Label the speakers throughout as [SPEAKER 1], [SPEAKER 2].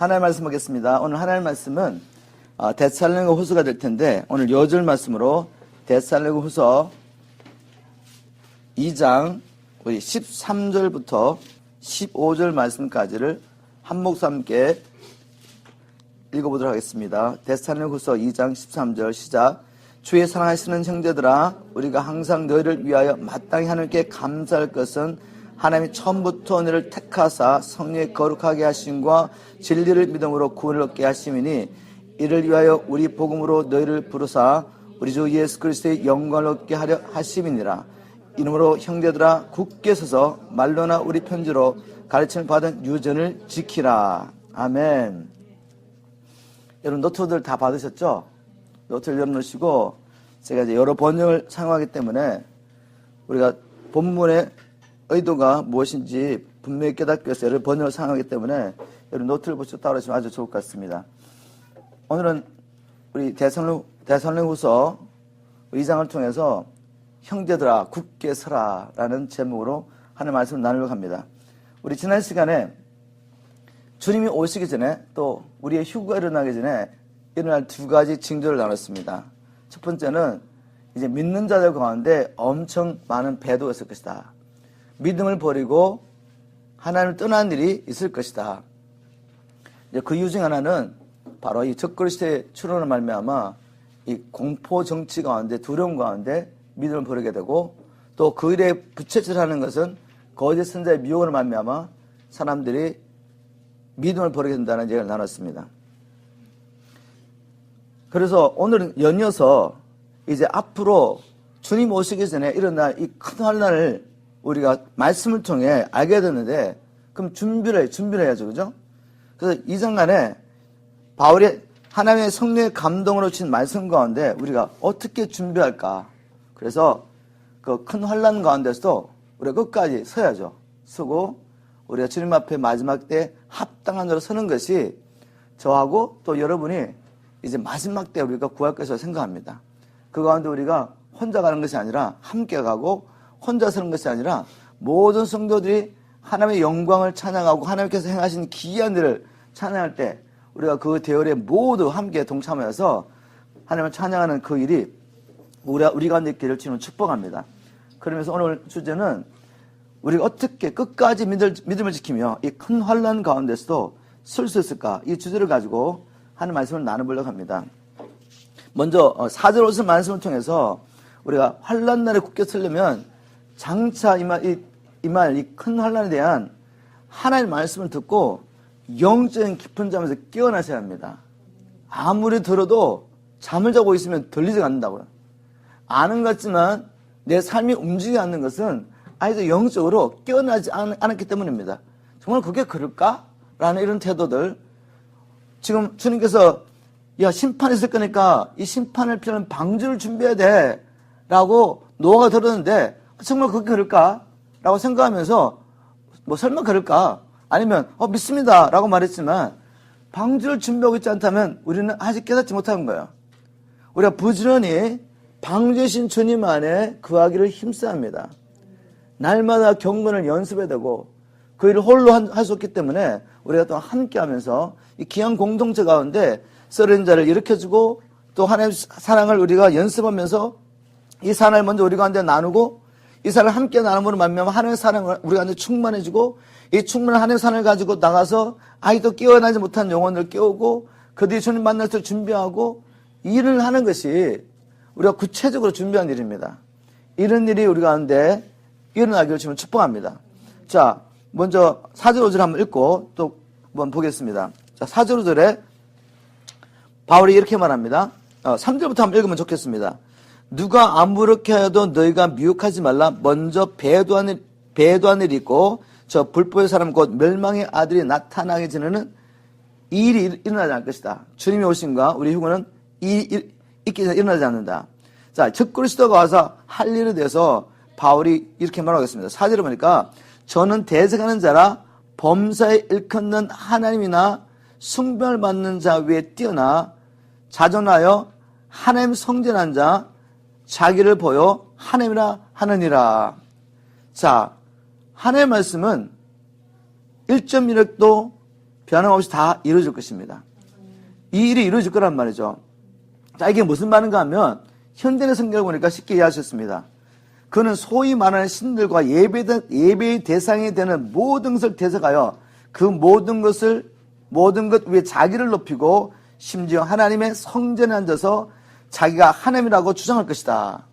[SPEAKER 1] 하나님의 말씀 보겠습니다. 오늘 하나님의 말씀은 데살로니가 후서가 될 텐데, 오늘 요절 말씀으로 데살로니가 후서 2장 우리 13절부터 15절 말씀까지를 한 목소리 함께 읽어보도록 하겠습니다. 데살로니가 후서 2장 13절 시작. 주의 사랑하시는 형제들아, 우리가 항상 너희를 위하여 마땅히 하나님께 감사할 것은 하나님이 처음부터 너희를 택하사 성령의 거룩하게 하심과 진리를 믿음으로 구원을 얻게 하심이니, 이를 위하여 우리 복음으로 너희를 부르사 우리 주 예수 그리스도의 영광을 얻게 하려 하심이니라. 이러므로 형제들아, 굳게 서서 말로나 우리 편지로 가르침을 받은 유전을 지키라. 아멘. 여러분 노트들 다 받으셨죠? 노트를 열어놓으시고, 제가 이제 여러 번역을 사용하기 때문에 우리가 본문의 의도가 무엇인지 분명히 깨닫기 위해서 여러 번역을 사용하기 때문에 여러분 노트를 보시고 따라하시면 아주 좋을 것 같습니다. 오늘은 우리 데살로니가 후서 2장을 통해서 형제들아 굳게 서라 라는 제목으로 하나님의 말씀을 나누려고 합니다. 우리 지난 시간에 주님이 오시기 전에 또 우리의 휴거가 일어나기 전에 일어날 두 가지 징조를 나눴습니다. 첫 번째는 이제 믿는 자들 가운데 엄청 많은 배도가 있을 것이다. 믿음을 버리고 하나님을 떠난 일이 있을 것이다. 이제 그 이유 중 하나는 바로 이 적그리스도의 출현을 말미암아 이 공포 정치 가운데, 두려움 가운데 믿음을 버리게 되고, 또 그 일에 부채질하는 것은 거짓 선자의 미혹을 말미암아 사람들이 믿음을 버리게 된다는 얘기를 나눴습니다. 그래서 오늘은 연이어서 이제 앞으로 주님 오시기 전에 일어날 이 큰 환난을 우리가 말씀을 통해 알게 되는데, 그럼 준비를 해야죠. 그죠? 그래서 이 장간에 바울이 하나님의 성령의 감동으로 주신 말씀 가운데 우리가 어떻게 준비할까? 그래서 그 큰 환난 가운데서도 우리가 끝까지 서야죠. 서고 우리가 주님 앞에 마지막 때 합당한 자로 서는 것이 저하고 또 여러분이 이제 마지막 때 우리가 구할 것이라고 생각합니다. 그 가운데 우리가 혼자 가는 것이 아니라 함께 가고, 혼자 서는 것이 아니라 모든 성도들이 하나님의 영광을 찬양하고 하나님께서 행하신 기이한 일을 찬양할 때 우리가 그 대열에 모두 함께 동참하여서 하나님을 찬양하는 그 일이 우리 가운데 있기를 주님을 축복합니다. 그러면서 오늘 주제는 우리가 어떻게 끝까지 믿음을 지키며 이 큰 환난 가운데서도 설 수 있을까, 이 주제를 가지고 하는 말씀을 나눠보려고 합니다. 먼저 4절 5절 말씀을 통해서 우리가 환난 날에 굳게 서려면 장차 임할 이 큰 환난에 대한 하나님의 말씀을 듣고 영적인 깊은 잠에서 깨어나셔야 합니다. 아무리 들어도 잠을 자고 있으면 들리지가 않는다고요. 아는 것 같지만 내 삶이 움직이지 않는 것은 아직도 영적으로 깨어나지 않았기 때문입니다. 정말 그게 그럴까? 라는 이런 태도들. 지금 주님께서 야, 심판이 있을 거니까 이 심판을 피하는 방주를 준비해야 돼 라고 노아가 들었는데 정말 그게 그럴까? 라고 생각하면서 뭐 설마 그럴까? 아니면 믿습니다 라고 말했지만 방주를 준비하고 있지 않다면 우리는 아직 깨닫지 못한 거예요. 우리가 부지런히 방주이신 주님 안에 거하기를 힘써야 합니다. 날마다 경건을 연습해야 되고 그 일을 홀로 할 수 없기 때문에 우리가 또 함께 하면서 이 귀한 공동체 가운데 쓰러진 자를 일으켜주고, 또 하나님의 사랑을 우리가 연습하면서 이 사랑을 먼저 우리 가운데 나누고, 이 사랑을 함께 나눔으로 말미암아 하나님의 사랑을 우리 가운데 충만해지고, 이 충만한 하나님의 사랑을 가지고 나가서 아직도 깨어나지 못한 영혼을 깨우고 그들이 주님 만날 때 준비하고 일을 하는 것이 우리가 구체적으로 준비한 일입니다. 이런 일이 우리 가운데 일어나기를 주님 축복합니다. 자, 먼저 4절 5절 한번 읽고 또 한번 보겠습니다. 자, 4절 5절에 바울이 이렇게 말합니다. 3절부터 한번 읽으면 좋겠습니다. 누가 아무렇게 하여도 너희가 미혹하지 말라. 먼저 배도한 일이 있고 저 불법의 사람 곧 멸망의 아들이 나타나게 전에는 이 일이 일어나지 않을 것이다. 주님이 오신과 우리 휴거는 있기 전에 일어나지 않는다. 자, 적그리스도가 와서 할 일에 대해서 바울이 이렇게 말하겠습니다. 4절에 보니까 저는 대적하는 자라 범사에 일컫는 하나님이나 숭배를 받는 자 위에 뛰어나 자존하여 하나님 성전한 자 자기를 보여 하나님이라 하느니라. 자, 하나님의 말씀은 1.1획도 변함없이 다 이루어질 것입니다. 이 일이 이루어질 거란 말이죠. 자, 이게 무슨 말인가 하면 현대의 성경을 보니까 쉽게 이해하셨습니다. 그는 소위 말하는 신들과 예배의 대상이 되는 모든 것을 대적하여 그 모든 것 위에 자기를 높이고 심지어 하나님의 성전에 앉아서 자기가 하나님이라고 주장할 것이다.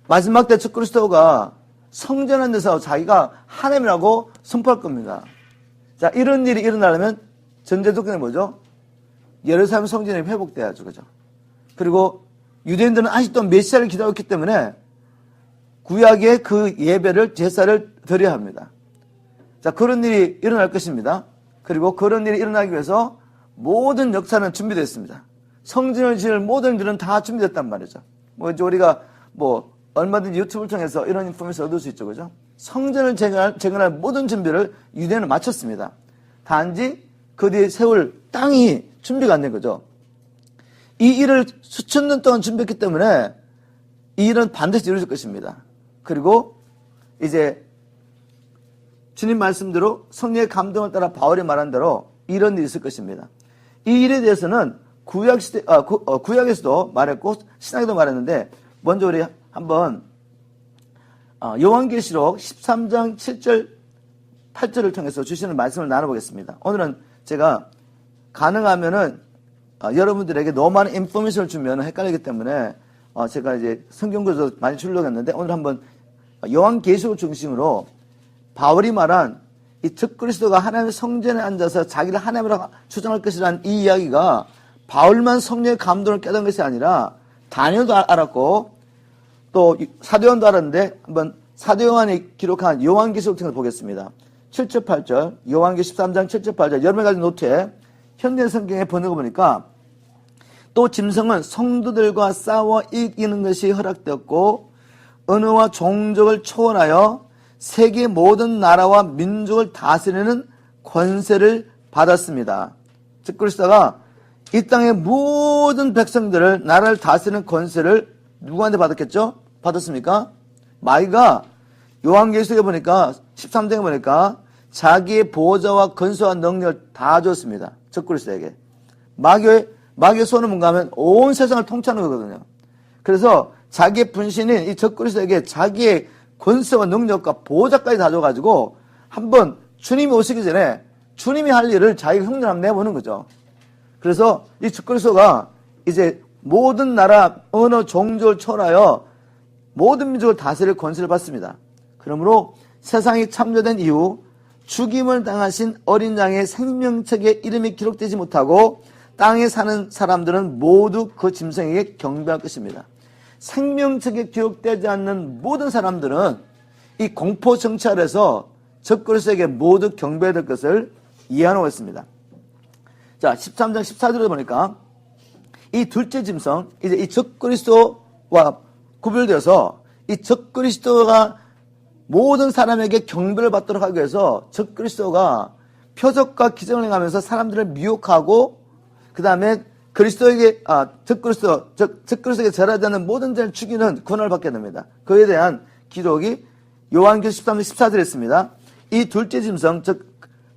[SPEAKER 1] 마지막 때 주 그리스도가 성전에 앉아서 자기가 하나님이라고 선포할 겁니다. 자, 이런 일이 일어나려면 전제 조건이 뭐죠? 예루살렘 성전이 회복돼야죠. 그죠? 그리고 유대인들은 아직도 메시아를 기다렸기 때문에 구약의 그 예배를, 제사를 드려야 합니다. 자, 그런 일이 일어날 것입니다. 그리고 그런 일이 일어나기 위해서 모든 역사는 준비됐습니다. 성전을 지을 모든 일은 다 준비됐단 말이죠. 이제 우리가 얼마든지 유튜브를 통해서 이런 인포메이션 얻을 수 있죠. 그죠? 성전을 재건할 모든 준비를 유대인은 마쳤습니다. 단지 그 뒤에 세울 땅이 준비가 안 된 거죠. 이 일을 수천 년 동안 준비했기 때문에 이 일은 반드시 이루어질 것입니다. 그리고 이제 주님 말씀대로 성령의 감동을 따라 바울이 말한 대로 이런 일이 있을 것입니다. 이 일에 대해서는 구약에서도 말했고 신약에도 말했는데 먼저 우리 한번 요한계시록 13장 7절 8절을 통해서 주시는 말씀을 나눠보겠습니다. 오늘은 제가 가능하면은 여러분들에게 너무 많은 인포메이션을 주면 헷갈리기 때문에 제가 이제 성경구조 많이 주려고 했는데 오늘 한번 요한계시록 중심으로 바울이 말한 이 적그리스도가 하나님의 성전에 앉아서 자기를 하나님이라고 주장할 것이라는 이 이야기가 바울만 성령의 감동을 깨달은 것이 아니라 다니엘도 알았고 또 사도 요한도 알았는데 한번 사도 요한이 기록한 요한계시록 등을 보겠습니다. 7절 8절 요한계시록 13장 7절 8절 여러 가지 노트에 현대 성경에 번역을 보니까 또 짐승은 성도들과 싸워 이기는 것이 허락되었고 언어와 종족을 초월하여 세계 모든 나라와 민족을 다스리는 권세를 받았습니다. 즉 그리스도가 이 땅의 모든 백성들을 나라를 다스리는 권세를 누구한테 받았겠죠? 받았습니까? 마귀가 요한계시록에 보니까 13장에 보니까 자기의 보호자와 권세와 능력을 다 줬습니다. 즉 그리스도에게. 마귀의 손은 뭔가 하면 온 세상을 통치하는 거거든요. 그래서 자기의 분신인 이 적그리스도에게 자기의 권세와 능력과 보호자까지 다 줘가지고 한번 주님이 오시기 전에 주님이 할 일을 자기가 흉내 한번 내보는 거죠. 그래서 이 적그리스도가 이제 모든 나라, 언어, 종족을 초월하여 모든 민족을 다스릴 권세를 받습니다. 그러므로 세상이 창조된 이후 죽임을 당하신 어린 양의 생명책에 이름이 기록되지 못하고 땅에 사는 사람들은 모두 그 짐승에게 경배할 것입니다. 생명책에 기록되지 않는 모든 사람들은 이 공포 정치 아래서 적그리스도에게 모두 경배해야 될 것을 이해하고 있습니다. 자, 13장 14절에 보니까 이 둘째 짐승, 이제 이 적그리스도와 구별되어서 이 적그리스도가 모든 사람에게 경배를 받도록 하기 위해서 적그리스도가 표적과 기적을 행하면서 사람들을 미혹하고 그 다음에 적그리스도에게 절하지 모든 자를 죽이는 권한을 받게 됩니다. 그에 대한 기록이 요한계시록 13장 14절에 있습니다. 이 둘째 짐승, 즉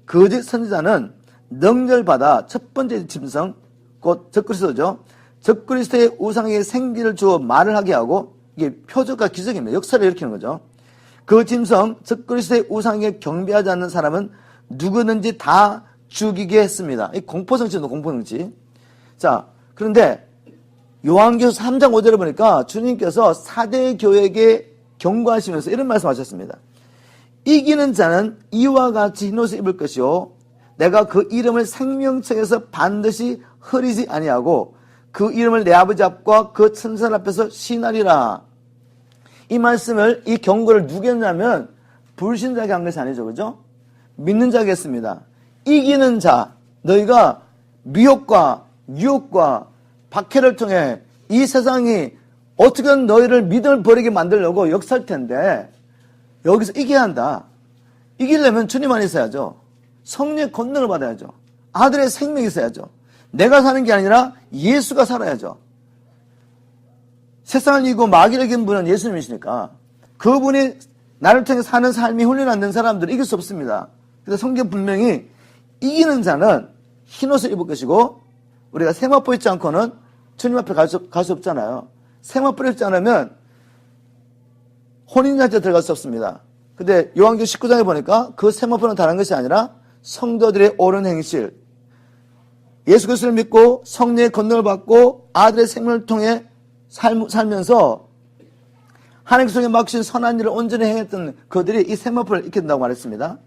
[SPEAKER 1] 거짓 선지자는 능력을 받아 첫 번째 짐승, 곧 적그리스도죠. 적그리스도의 우상에게 생기를 주어 말을 하게 하고 이게 표적과 기적입니다. 역사를 일으키는 거죠. 그 짐승, 적그리스도의 우상에게 경배하지 않는 사람은 누구든지 다 죽이게 했습니다. 이 공포정치입니다. 공포정치. 자, 그런데 요한계시록 3장 5절에 보니까 주님께서 4대 교회에게 경고하시면서 이런 말씀하셨습니다. 이기는 자는 이와 같이 흰 옷을 입을 것이요 내가 그 이름을 생명책에서 반드시 흐리지 아니하고 그 이름을 내 아버지 앞과 그 천사 앞에서 시인하리라. 이 말씀을, 이 경고를 누구에게 했냐면 불신자에게 한 것이 아니죠. 그죠? 믿는 자에게 했습니다. 이기는 자, 너희가 미혹과 유혹과 박해를 통해 이 세상이 어떻게든 너희를 믿음을 버리게 만들려고 역사할 텐데 여기서 이겨야 한다. 이기려면 주님 안에 있어야죠. 성령의 권능을 받아야죠. 아들의 생명이 있어야죠. 내가 사는 게 아니라 예수가 살아야죠. 세상을 이기고 마귀를 이긴 분은 예수님이시니까 그분이 나를 통해 사는 삶이 훈련 안 된 사람들은 이길 수 없습니다. 그래서 성경 분명히 이기는 자는 흰옷을 입을 것이고, 우리가 세마포 입지 않고는 주님 앞에 갈 수 없잖아요. 세마포를 입지 않으면 혼인잔치에 들어갈 수 없습니다. 근데 요한계시록 19장에 보니까 그 세마포는 다른 것이 아니라 성도들의 옳은 행실, 예수 그리스도를 믿고 성령의 권능을 받고 아들의 생명을 통해 살면서 하나님 속에 맡기신 선한 일을 온전히 행했던 그들이 이 세마포를 입게 된다고 말했습니다.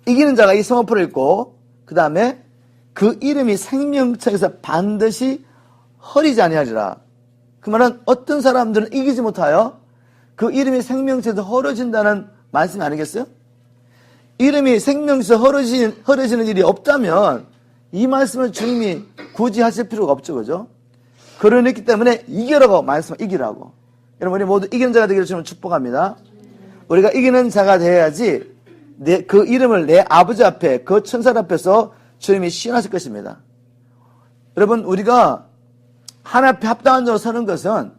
[SPEAKER 1] 이기는 자가 이 세마포를 입고, 그 다음에 그 이름이 생명책에서 반드시 허리지 아니하리라. 그 말은 어떤 사람들은 이기지 못하여 그 이름이 생명책에서 헐어진다는 말씀이 아니겠어요? 이름이 생명책에서 헐어지는 일이 없다면 이 말씀을 주님이 굳이 하실 필요가 없죠, 그죠? 그러기 때문에 이기라고 이기라고. 여러분, 우리 모두 이기는 자가 되기를 주님 축복합니다. 우리가 이기는 자가 되어야지 그 이름을 내 아버지 앞에, 그 천사 앞에서 주님이 시인하실 것입니다. 여러분, 우리가 하나님 앞에 합당한 자로 서는 것은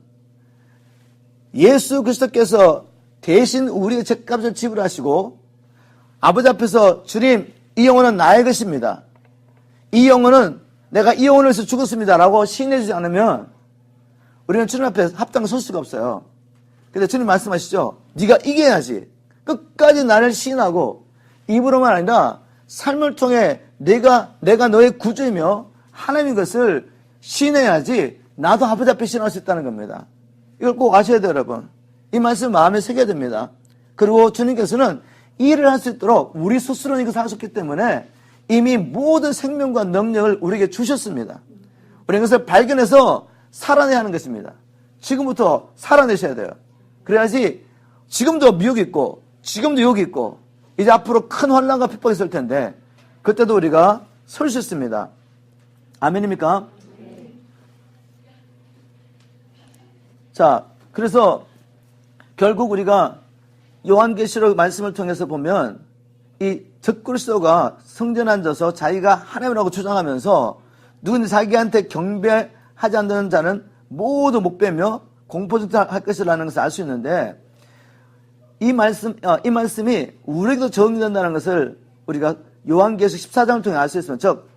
[SPEAKER 1] 예수 그리스도께서 대신 우리의 죄값을 지불하시고 아버지 앞에서 주님, 이 영혼은 나의 것입니다. 이 영혼은 내가 이 영혼을 위해서 죽었습니다 라고 시인해 주지 않으면 우리는 주님 앞에 합당히 설 수가 없어요. 근데 주님 말씀하시죠. 네가 이겨야지. 끝까지 나를 시인하고 입으로만 아니라 삶을 통해 내가 너의 구주이며 하나님인 것을 시인해야지 나도 아버지 앞에 시인할 수 있다는 겁니다. 이걸 꼭 아셔야 돼요, 여러분. 이 말씀 마음에 새겨야 됩니다. 그리고 주님께서는 이 일을 할 수 있도록 우리 스스로 이것을 하셨기 때문에 이미 모든 생명과 능력을 우리에게 주셨습니다. 우리 이것을 발견해서 살아내야 하는 것입니다. 지금부터 살아내셔야 돼요. 그래야지 지금도 미혹이 있고 지금도 욕이 있고 이제 앞으로 큰 환난과 핍박이 있을 텐데 그때도 우리가 설 수 있습니다. 아멘입니까? 자, 그래서 결국 우리가 요한계시록 말씀을 통해서 보면 이 적그리스도가 성전에 앉아서 자기가 하나님이라고 주장하면서 누구든지 자기한테 경배하지 않는 자는 모두 목배며 공포증할 것이라는 것을 알 수 있는데 이 말씀이 우리에게도 적용된다는 것을 우리가 요한계시록 14장을 통해 알 수 있으면, 즉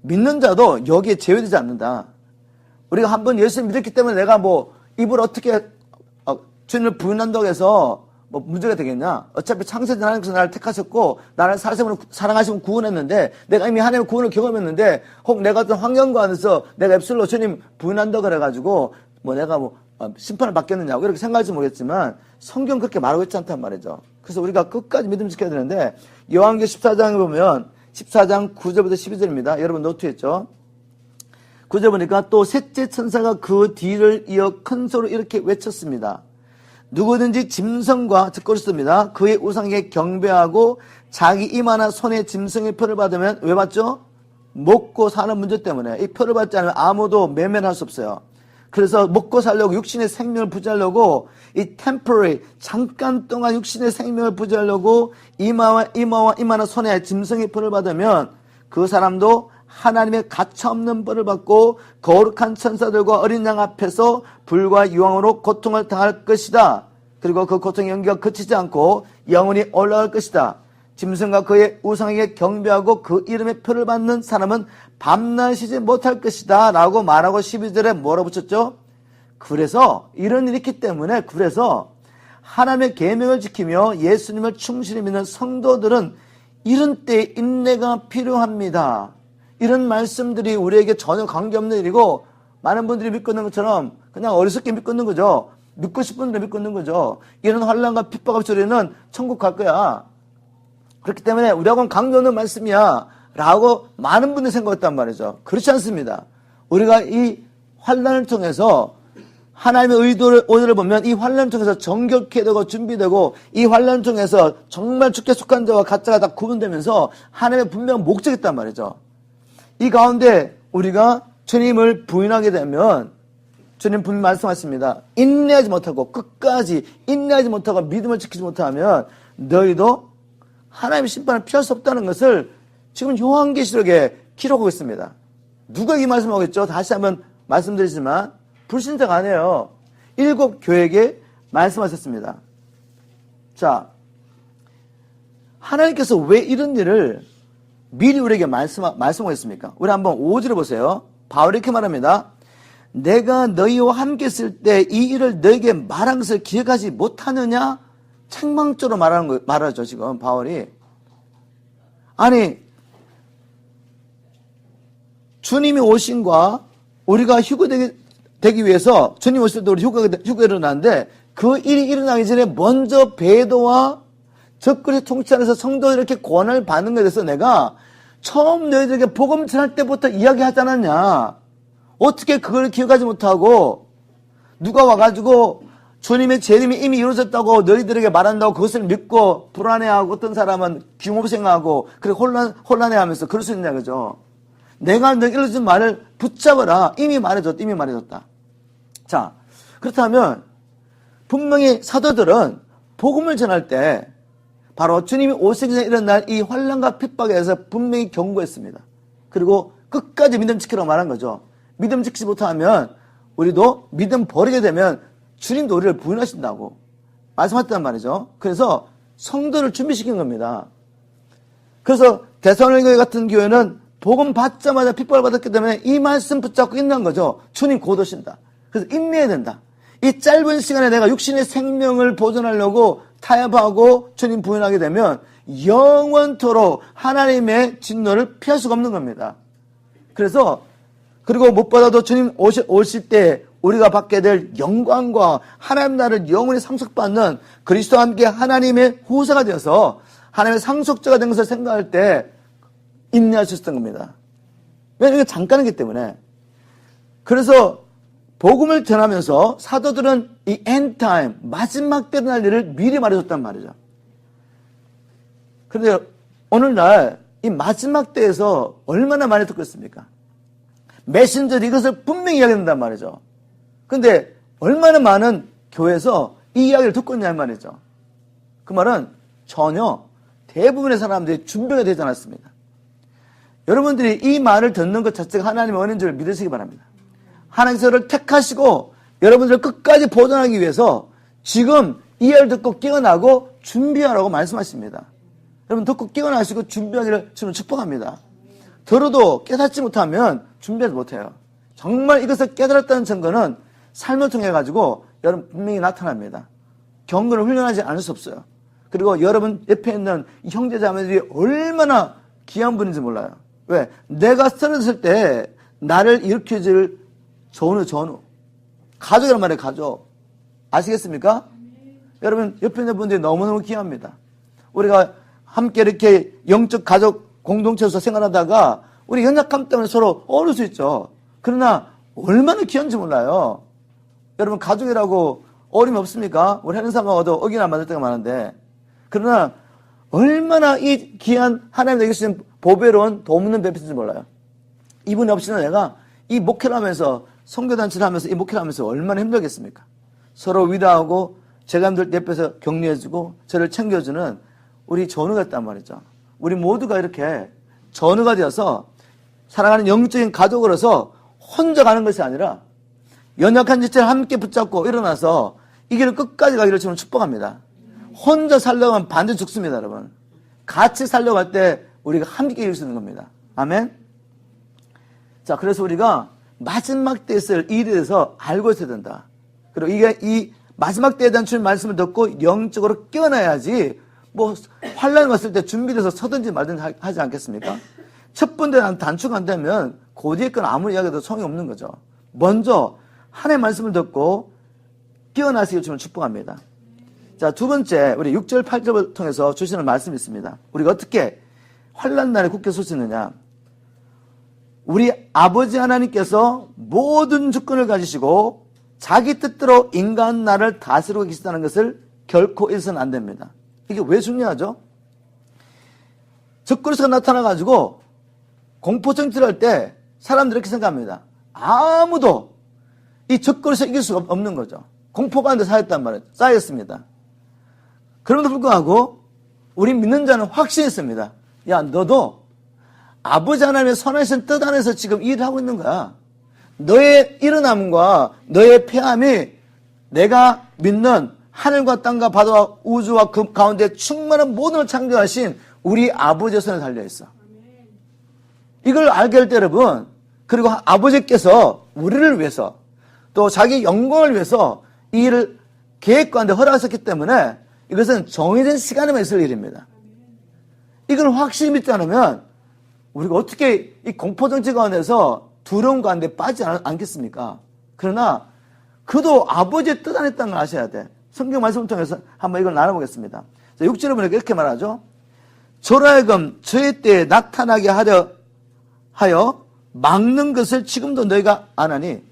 [SPEAKER 1] 믿는 자도 여기에 제외되지 않는다. 우리가 한번 예수를 믿었기 때문에 내가 뭐 입을 어떻게 주님을 부인한다고 해서 뭐 문제가 되겠냐? 어차피 창세전 하나님께서 나를 택하셨고 나를 살생으로 사랑하시고 구원했는데 내가 이미 하나님의 구원을 경험했는데 혹 내가 어떤 환경과 안에서 내가 입술로 주님 부인한다고 그래가지고 뭐 내가 뭐 심판을 받겠느냐고 이렇게 생각할지 모르겠지만 성경 그렇게 말하고 있지 않단 말이죠. 그래서 우리가 끝까지 믿음 지켜야 되는데 요한계시록 14장에 보면 14장 9절부터 12절입니다. 여러분 노트했죠? 9절 보니까 또 셋째 천사가 그 뒤를 이어 큰 소리로 이렇게 외쳤습니다. 누구든지 짐승과 적그리스도입니다. 그의 우상에게 경배하고 자기 이마나 손에 짐승의 표를 받으면 왜 받죠? 먹고 사는 문제 때문에. 이 표를 받지 않으면 아무도 매매할 수 없어요. 그래서 먹고 살려고 육신의 생명을 부지하려고 이 temporary 잠깐 동안 육신의 생명을 부지하려고 이마나 손에 짐승의 표를 받으면 그 사람도 하나님의 가차없는 벌을 받고 거룩한 천사들과 어린 양 앞에서 불과 유황으로 고통을 당할 것이다. 그리고 그 고통의 연기가 그치지 않고 영원히 올라갈 것이다. 짐승과 그의 우상에게 경배하고 그 이름의 표를 받는 사람은 밤낮 쉬지 못할 것이다 라고 말하고 12절에 뭐라 붙였죠? 그래서 이런 일이 있기 때문에 그래서 하나님의 계명을 지키며 예수님을 충실히 믿는 성도들은 이런 때에 인내가 필요합니다. 이런 말씀들이 우리에게 전혀 관계없는 일이고 많은 분들이 믿고 있는 것처럼 그냥 어리석게 믿고 있는 거죠. 믿고 싶은 분들이 믿고 있는 거죠. 이런 환난과 핍박 없이 우리는 천국 갈 거야. 그렇기 때문에 우리하고는 관계없는 말씀이야 라고 많은 분들이 생각했단 말이죠. 그렇지 않습니다. 우리가 이 환난을 통해서 하나님의 오늘을 보면 이 환난을 통해서 정결케 되고 준비되고 이 환난을 통해서 정말 주께 속한 자와 가짜가 다 구분되면서 하나님의 분명한 목적이 있단 말이죠. 이 가운데 우리가 주님을 부인하게 되면 주님 분명히 말씀하십니다. 인내하지 못하고 끝까지 인내하지 못하고 믿음을 지키지 못하면 너희도 하나님의 심판을 피할 수 없다는 것을 지금 요한계시록에 기록하고 있습니다. 누가 이 말씀하고 있죠? 다시 한번 말씀드리지만 불신자가 아니에요. 7 교회에게 말씀하셨습니다. 자, 하나님께서 왜 이런 일을 미리 우리에게 말씀하고 있습니까? 우리 한번 5절을 보세요. 바울이 이렇게 말합니다. 내가 너희와 함께 있을 때 이 일을 너희에게 말한 것을 기억하지 못하느냐? 책망조로 말하죠, 지금 바울이. 아니, 주님이 오신과 우리가 휴거되기 위해서 주님 오실 때 우리 휴거가 일어나는데 그 일이 일어나기 전에 먼저 베드로와 적그리스도 통치 안에서 성도들이 이렇게 권한을 받는 것에 대해서 내가 처음 너희들에게 복음 전할 때부터 이야기하지 않았냐. 어떻게 그걸 기억하지 못하고 누가 와가지고 주님의 재림이 이미 이루어졌다고 너희들에게 말한다고 그것을 믿고 불안해하고 어떤 사람은 기모생하고 그래 혼란해하면서 그럴 수 있냐 그죠. 내가 너에게 일러준 말을 붙잡아라. 이미 말해줬다. 자, 그렇다면 분명히 사도들은 복음을 전할 때 바로 주님이 오시기 전에 일어날 이 환난과 핍박에 대해서 분명히 경고했습니다. 그리고 끝까지 믿음 지키라고 말한 거죠. 믿음 지키지 못하면 우리도 믿음 버리게 되면 주님도 우리를 부인하신다고 말씀하셨단 말이죠. 그래서 성도를 준비시킨 겁니다. 그래서 데살로니가 같은 교회는 복음 받자마자 핍박을 받았기 때문에 이 말씀 붙잡고 있는 거죠. 주님 곧 오신다. 그래서 인내해야 된다. 이 짧은 시간에 내가 육신의 생명을 보존하려고 타협하고 주님 부인하게 되면 영원토록 하나님의 진노를 피할 수가 없는 겁니다. 그래서 그리고 무엇보다도 주님 오실 때 우리가 받게 될 영광과 하나님 나라를 영원히 상속받는 그리스도와 함께 하나님의 후사가 되어서 하나님의 상속자가 된 것을 생각할 때 인내할 수 있었던 겁니다. 왜냐하면 이게 잠깐이기 때문에. 그래서 복음을 전하면서 사도들은 이 엔타임, 마지막 때 일어날 일을 미리 말해줬단 말이죠. 그런데 오늘날 이 마지막 때에서 얼마나 많이 듣고 있습니까? 메신저들이 이것을 분명히 이야기한단 말이죠. 근데 얼마나 많은 교회에서 이 이야기를 듣고 있냐 말이죠. 그 말은 전혀 대부분의 사람들이 준비가 되지 않았습니다. 여러분들이 이 말을 듣는 것 자체가 하나님의 은혜인 줄 믿으시기 바랍니다. 하나님께서 택하시고 여러분들을 끝까지 보존하기 위해서 지금 이 이야기를 듣고 깨어나고 준비하라고 말씀하십니다. 여러분 듣고 깨어나시고 준비하기를 저는 축복합니다. 들어도 깨닫지 못하면 준비하지 못해요. 정말 이것을 깨달았다는 증거는 삶을 통해 가지고 여러분 분명히 나타납니다. 경건을 훈련하지 않을 수 없어요. 그리고 여러분 옆에 있는 형제 자매들이 얼마나 귀한 분인지 몰라요. 왜? 내가 쓰러졌을 때 나를 일으켜줄 전우. 가족이란 말이에요, 가족. 아시겠습니까? 여러분 옆에 있는 분들이 너무너무 귀합니다. 우리가 함께 이렇게 영적 가족 공동체에서 생활하다가 우리 연약함 때문에 서로 어려울 수 있죠. 그러나 얼마나 귀한지 몰라요. 여러분 가족이라고 어려움이 없습니까? 우리 행사마도 어기나 만들 때가 많은데 그러나 얼마나 이 귀한 하나님에게 주신 보배로운 도움있는 베푸신지 몰라요. 이분이 없이는 내가 이 목회를 하면서 선교단체를 하면서 이 목회를 하면서 얼마나 힘들겠습니까? 서로 위로하고 제가 힘들 때 옆에서 격려해주고 저를 챙겨주는 우리 전우가 있단 말이죠. 우리 모두가 이렇게 전우가 되어서 사랑하는 영적인 가족으로서 혼자 가는 것이 아니라 연약한 지체를 함께 붙잡고 일어나서 이 길을 끝까지 가기를 저는 축복합니다. 혼자 살려고 하면 반드시 죽습니다, 여러분. 같이 살려고 할 때 우리가 함께 이길 수 있는 겁니다. 아멘? 자, 그래서 우리가 마지막 때에 쓸 일에 대해서 알고 있어야 된다. 그리고 이게 이 마지막 때에 대한 주님 말씀을 듣고 영적으로 깨어나야지 뭐 환란이 왔을 때 준비돼서 서든지 말든지 하지 않겠습니까? 첫 번째 단추가 안 되면 그 뒤에 건 아무리 이야기해도 소용이 없는 거죠. 먼저 하나님의 말씀을 듣고 깨어나시길 주님 축복합니다. 자, 두 번째 우리 6절 8절을 통해서 주시는 말씀이 있습니다. 우리가 어떻게 환란 날에 굳게 설 수 있느냐? 우리 아버지 하나님께서 모든 주권을 가지시고 자기 뜻대로 인간 나를 다스리고 계시다는 것을 결코 잊어서는 안 됩니다. 이게 왜 중요하죠? 적그리스도가 나타나가지고 공포정치를 할 때 사람들이 이렇게 생각합니다. 아무도 이 적그리스도 이길 수가 없는 거죠. 공포 가운데 쌓였습니다. 그럼에도 불구하고 우리 믿는 자는 확신이 있습니다. 야, 너도 아버지 하나님의 선하신 뜻 안에서 지금 일을 하고 있는 거야. 너의 일어남과 너의 패함이 내가 믿는 하늘과 땅과 바다와 우주와 그 가운데 충만한 모든 걸 창조하신 우리 아버지의 손에 달려있어. 이걸 알게 할 때 여러분, 그리고 아버지께서 우리를 위해서 또 자기 영광을 위해서 이 일을 계획 가운데 허락하셨기 때문에 이것은 정해진 시간에만 있을 일입니다. 이걸 확실히 믿지 않으면 우리가 어떻게 이 공포정치 가운데서 두려움 가운데 빠지지 않겠습니까? 그러나 그도 아버지의 뜻 안에 있다는 걸 아셔야 돼. 성경 말씀을 통해서 한번 이걸 나눠보겠습니다. 6절에 보니까 이렇게 말하죠. 저로 하여금 저의 때에 나타나게 하여 막는 것을 지금도 너희가 안 하니.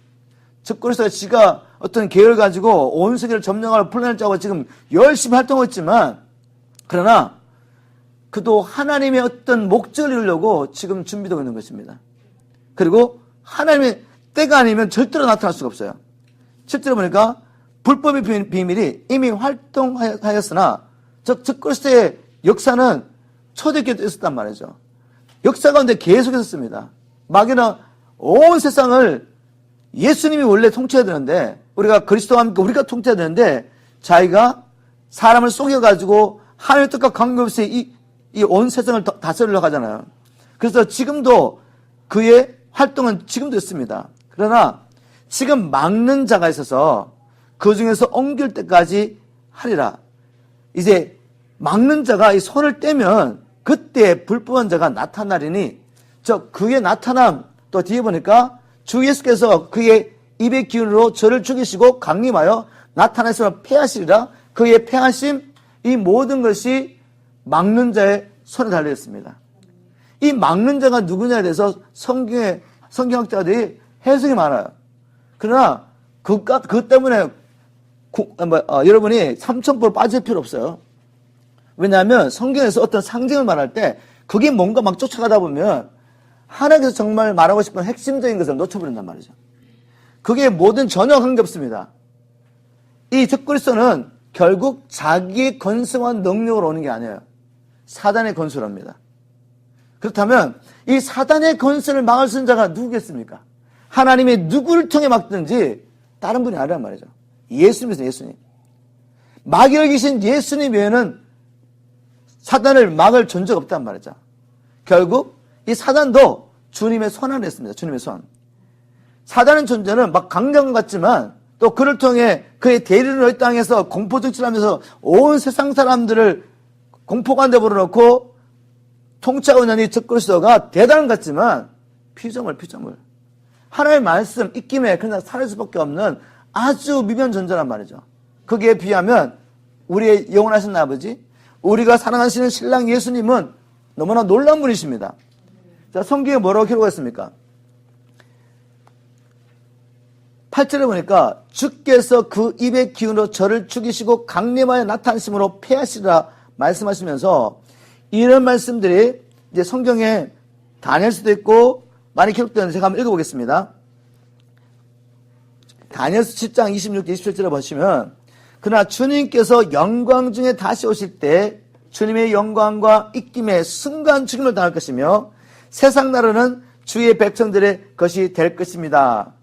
[SPEAKER 1] 즉 그리스도가 지가 어떤 계획을 가지고 온 세계를 점령할 플랜을 짜고 지금 열심히 활동하고 있지만, 그러나 그도 하나님의 어떤 목적을 이루려고 지금 준비되고 있는 것입니다. 그리고 하나님의 때가 아니면 절대로 나타날 수가 없어요. 7절에 보니까 불법의 비밀이 이미 활동하였으나 즉 그리스도의 역사는 초대교회도 있었단 말이죠. 역사 가운데 계속 있었습니다. 마귀는 온 세상을 예수님이 원래 통치해야 되는데, 우리가 그리스도와 함께 우리가 통치해야 되는데, 자기가 사람을 속여가지고 하나님의 뜻과 관계없이 이 온 세상을 다스리려고 하잖아요. 그래서 지금도 그의 활동은 지금도 있습니다. 그러나 지금 막는 자가 있어서 그 중에서 옮길 때까지 하리라. 이제 막는 자가 이 손을 떼면 그때 불법한 자가 나타나리니, 그의 나타남, 또 뒤에 보니까 주 예수께서 그의 입의 기운으로 저를 죽이시고 강림하여 나타나시면 패하시리라. 그의 패하심, 이 모든 것이 막는 자의 손에 달려있습니다. 이 막는 자가 누구냐에 대해서 성경학자들이 해석이 많아요. 그러나 그 때문에 여러분이 삼천포로 빠질 필요 없어요. 왜냐하면 성경에서 어떤 상징을 말할 때 그게 뭔가 막 쫓아가다 보면 하나님께서 정말 말하고 싶은 핵심적인 것을 놓쳐버린단 말이죠. 그게 뭐든 전혀 관계없습니다. 이 적그리스도는 결국 자기의 건성과 능력으로 오는 게 아니에요. 사단의 건수로 옵니다. 그렇다면 이 사단의 건설을 막을 수 있는 자가 누구겠습니까? 하나님이 누구를 통해 막든지 다른 분이 아니란 말이죠. 예수님이세요. 예수님. 마귀를 이기신 예수님 외에는 사단을 막을 존재가 없단 말이죠. 결국 이 사단도 주님의 손 안에 있습니다. 주님의 손. 사단의 존재는 막 강경 같지만 또 그를 통해 그의 대리인을 이 땅에서 공포정치를 하면서 온 세상 사람들을 공포관대 불어넣고 통치하고 있는 이 적그리스도가 대단한 것 같지만 피조물. 하나님의 말씀 입김에 그냥 살할 수밖에 없는 아주 미변 존재란 말이죠. 거기에 비하면 우리의 영원하신 아버지, 우리가 사랑하시는 신랑 예수님은 너무나 놀라운 분이십니다. 자, 성경에 뭐라고 기록했습니까? 8절에 보니까 주께서 그 입의 기운으로 저를 죽이시고 강림하여 나타나심으로 패하시리라 말씀하시면서 이런 말씀들이 이제 성경에 다니엘서도 있고 많이 기록되는데 제가 한번 읽어보겠습니다. 다니엘서 10장 26, 27절에 보시면 그러나 주님께서 영광 중에 다시 오실 때 주님의 영광과 입김에 순간 죽임을 당할 것이며 세상 나라는 주의 백성들의 것이 될 것입니다.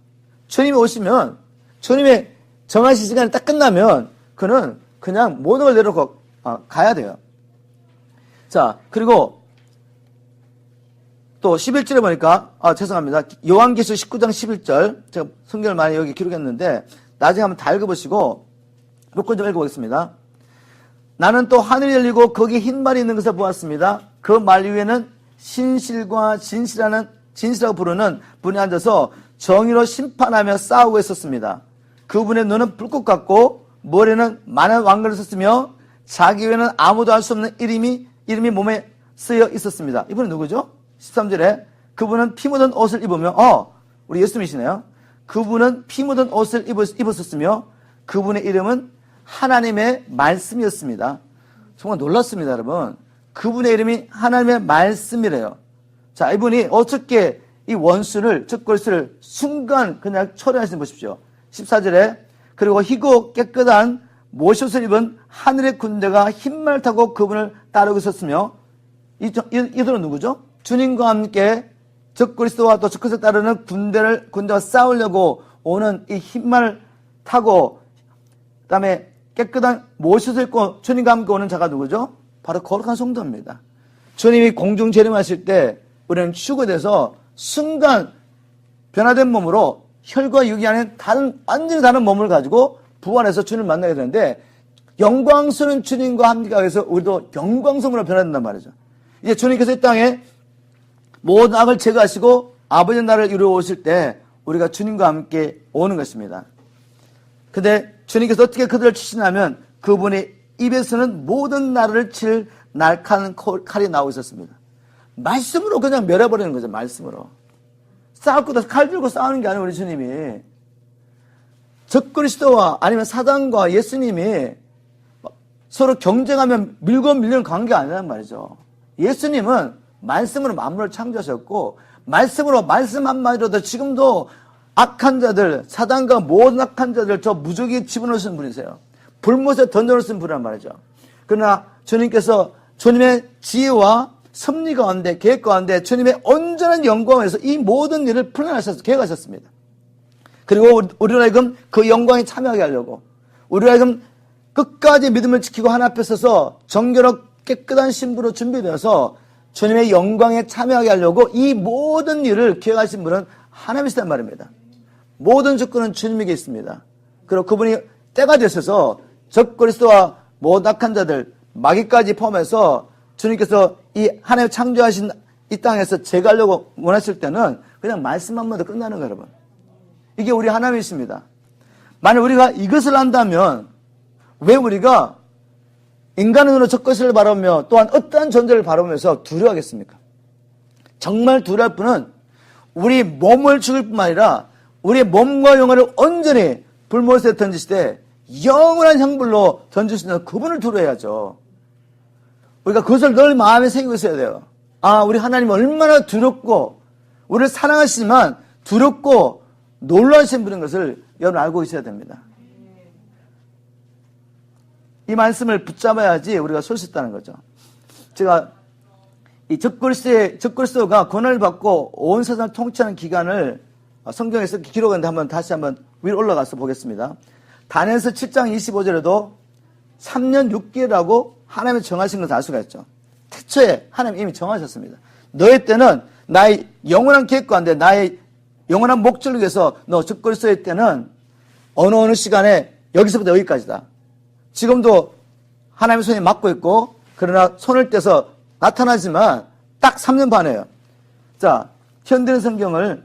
[SPEAKER 1] 주님이 오시면 주님의 정하신 시간이 딱 끝나면 그는 그냥 모든 걸 내려놓고 가야 돼요. 자, 그리고 또 11절에 보니까 죄송합니다. 요한계시록 19장 11절 제가 성경을 많이 여기 기록했는데 나중에 한번 다 읽어보시고 몇 권 좀 읽어보겠습니다. 나는 또 하늘이 열리고 거기 흰 말이 있는 것을 보았습니다. 그 말 위에는 신실과 진실이라고 부르는 분이 앉아서 정의로 심판하며 싸우고 있었습니다. 그분의 눈은 불꽃 같고 머리는 많은 왕관을 썼으며 자기 외에는 아무도 알 수 없는 이름이 몸에 쓰여 있었습니다. 이분은 누구죠? 13절에 그분은 피 묻은 옷을 입으며 우리 예수님이시네요. 그분은 피 묻은 옷을 입었었으며 그분의 이름은 하나님의 말씀이었습니다. 정말 놀랐습니다, 여러분. 그분의 이름이 하나님의 말씀이래요. 자, 이분이 어떻게 이 원수를, 적그리스도를 순간 그냥 처리하시는 보십시오. 14절에 그리고 희고 깨끗한 모시옷을 입은 하늘의 군대가 흰말 타고 그분을 따르고 있었으며 이들은 누구죠? 주님과 함께 적그리스도와 또 적그리스도를 따르는 군대와 싸우려고 오는 이 흰말 타고 그다음에 깨끗한 모시옷을 입고 주님과 함께 오는 자가 누구죠? 바로 거룩한 성도입니다. 주님이 공중 재림하실 때 우리는 휴거돼서 순간 변화된 몸으로 혈과 육이 아닌 완전히 다른 몸을 가지고 부활해서 주님을 만나게 되는데, 영광스러운 주님과 함께해서 우리도 영광성으로 변화된단 말이죠. 이제 주님께서 이 땅에 모든 악을 제거하시고 아버지의 나라를 이루어 오실 때 우리가 주님과 함께 오는 것입니다. 근데 주님께서 어떻게 그들을 치시냐면, 그분의 입에서는 모든 나라를 칠 날카로운 칼이 나오고 있었습니다. 말씀으로 그냥 멸해버리는 거죠. 말씀으로. 싸울 거다 칼 들고 싸우는 게 아니고, 우리 주님이 적그리스도와 아니면 사단과 예수님이 서로 경쟁하면 밀고 밀리는 관계가 아니란 말이죠. 예수님은 말씀으로 만물을 창조하셨고, 말씀으로 말씀 한마디로도 지금도 악한 자들, 사단과 모든 악한 자들 저 무적이 집어넣으신 분이세요. 불못에 던져놓으신 분이란 말이죠. 그러나 주님께서 주님의 지혜와 섭리 가운데, 계획 가운데 주님의 온전한 영광에서 이 모든 일을 플랜하셔서 계획하셨습니다. 그리고 우리로 하여금 그 영광에 참여하게 하려고, 우리로 하여금 끝까지 믿음을 지키고 하나 앞에 서서 정결하고 깨끗한 신부로 준비되어서 주님의 영광에 참여하게 하려고 이 모든 일을 기획하신 분은 하나님이시단 말입니다. 모든 주권은 주님에게 있습니다. 그리고 그분이 때가 되셔서 적그리스도와 모든 악한 자들, 마귀까지 포함해서 주님께서 이 하나님 창조하신 이 땅에서 제거하려고 원하실 때는 그냥 말씀 한마디 끝나는 거예요, 여러분. 이게 우리 하나님이십니다. 만약 우리가 이것을 안다면 왜 우리가 인간의 눈으로 적그리스도를 바라보며 또한 어떠한 존재를 바라보면서 두려워하겠습니까? 정말 두려울 뿐은 우리 몸을 죽일 뿐만 아니라 우리의 몸과 영혼을 온전히 불못에 던지시되 영원한 형불로 던질 수 있는 그분을 두려워해야죠. 우리가 그것을 늘 마음에 새기고 있어야 돼요. 아, 우리 하나님 얼마나 두렵고 우리를 사랑하시지만 두렵고 놀라우신 분인 것을 여러분 알고 있어야 됩니다. 이 말씀을 붙잡아야지 우리가 설 수 있다는 거죠. 제가 이 적그리스도가 권한을 받고 온 세상을 통치하는 기간을 성경에서 기록했는데 다시 한번 위로 올라가서 보겠습니다. 다니엘서 7장 25절에도 3년 6개월이라고 하나님이 정하신 것을 알 수가 있죠. 태초에 하나님이 이미 정하셨습니다. 너의 때는 나의 영원한 계획 가운데 나의 영원한 목적을 위해서 너 적그리스도의 때는 어느 시간에 여기서부터 여기까지다. 지금도 하나님의 손이 막고 있고, 그러나 손을 떼서 나타나지만 딱 3년 반이에요. 자, 현대인 성경으로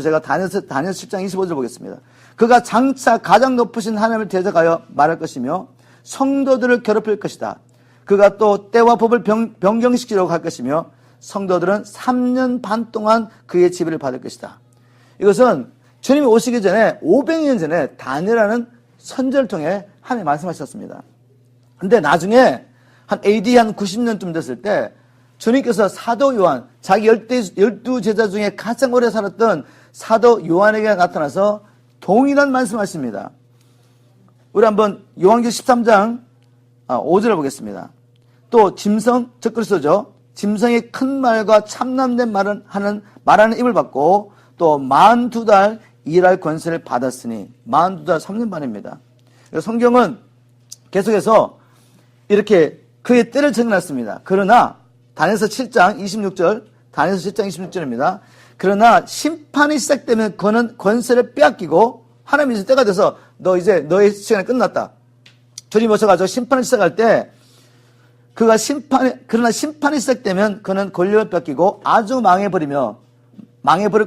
[SPEAKER 1] 제가 다니엘서 10장 25절 보겠습니다. 그가 장차 가장 높으신 하나님을 대적하여 말할 것이며 성도들을 괴롭힐 것이다. 그가 또 때와 법을 변경시키려고 할 것이며 성도들은 3년 반 동안 그의 지배를 받을 것이다. 이것은 주님이 오시기 전에 500년 전에 다니엘이라는 선지자를 통해 하나님이 말씀하셨습니다. 근데 나중에 한 AD 한 90년쯤 됐을 때 주님께서 사도 요한, 자기 12 제자 중에 가장 오래 살았던 사도 요한에게 나타나서 동일한 말씀하십니다. 우리 한번 요한계시록 13장 5절을 보겠습니다. 또 짐승, 적그리스도죠. 짐승이 큰 말과 참남된 말하는 입을 받고 또 42달 일할 권세를 받았으니 42달 3년 반입니다. 성경은 계속해서 이렇게 그의 때를 정해놨습니다. 그러나 다니엘서 7장 26절, 다니엘서 7장 26절입니다. 그러나 심판이 시작되면 그는 권세를 빼앗기고 하나님이 이제 때가 돼서 너 이제 너의 시간이 끝났다. 주님 오셔가지고 심판을 시작할 때 그러나 심판이 시작되면 그는 권력을 뺏기고 아주 망해버릴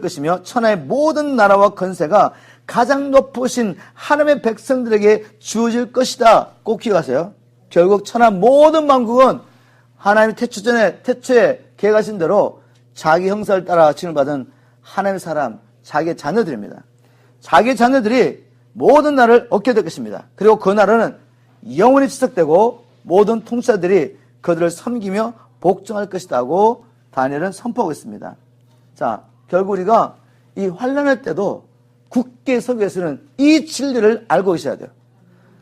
[SPEAKER 1] 것이며 천하의 모든 나라와 권세가 가장 높으신 하나님의 백성들에게 주어질 것이다. 꼭 기억하세요. 결국 천하 모든 만국은 하나님이 태초에 계획하신 대로 자기 형상을 따라 칭을 받은 하나님의 사람, 자기의 자녀들입니다. 자기의 자녀들이 모든 나라를 얻게 될 것입니다. 그리고 그 나라는 영원히 지속되고 모든 통치자들이 그들을 섬기며 복종할 것이라고 다니엘은 선포하고 있습니다. 자, 결국 우리가 이 환난할 때도 굳게 서기 위해서는 이 진리를 알고 계셔야 돼요.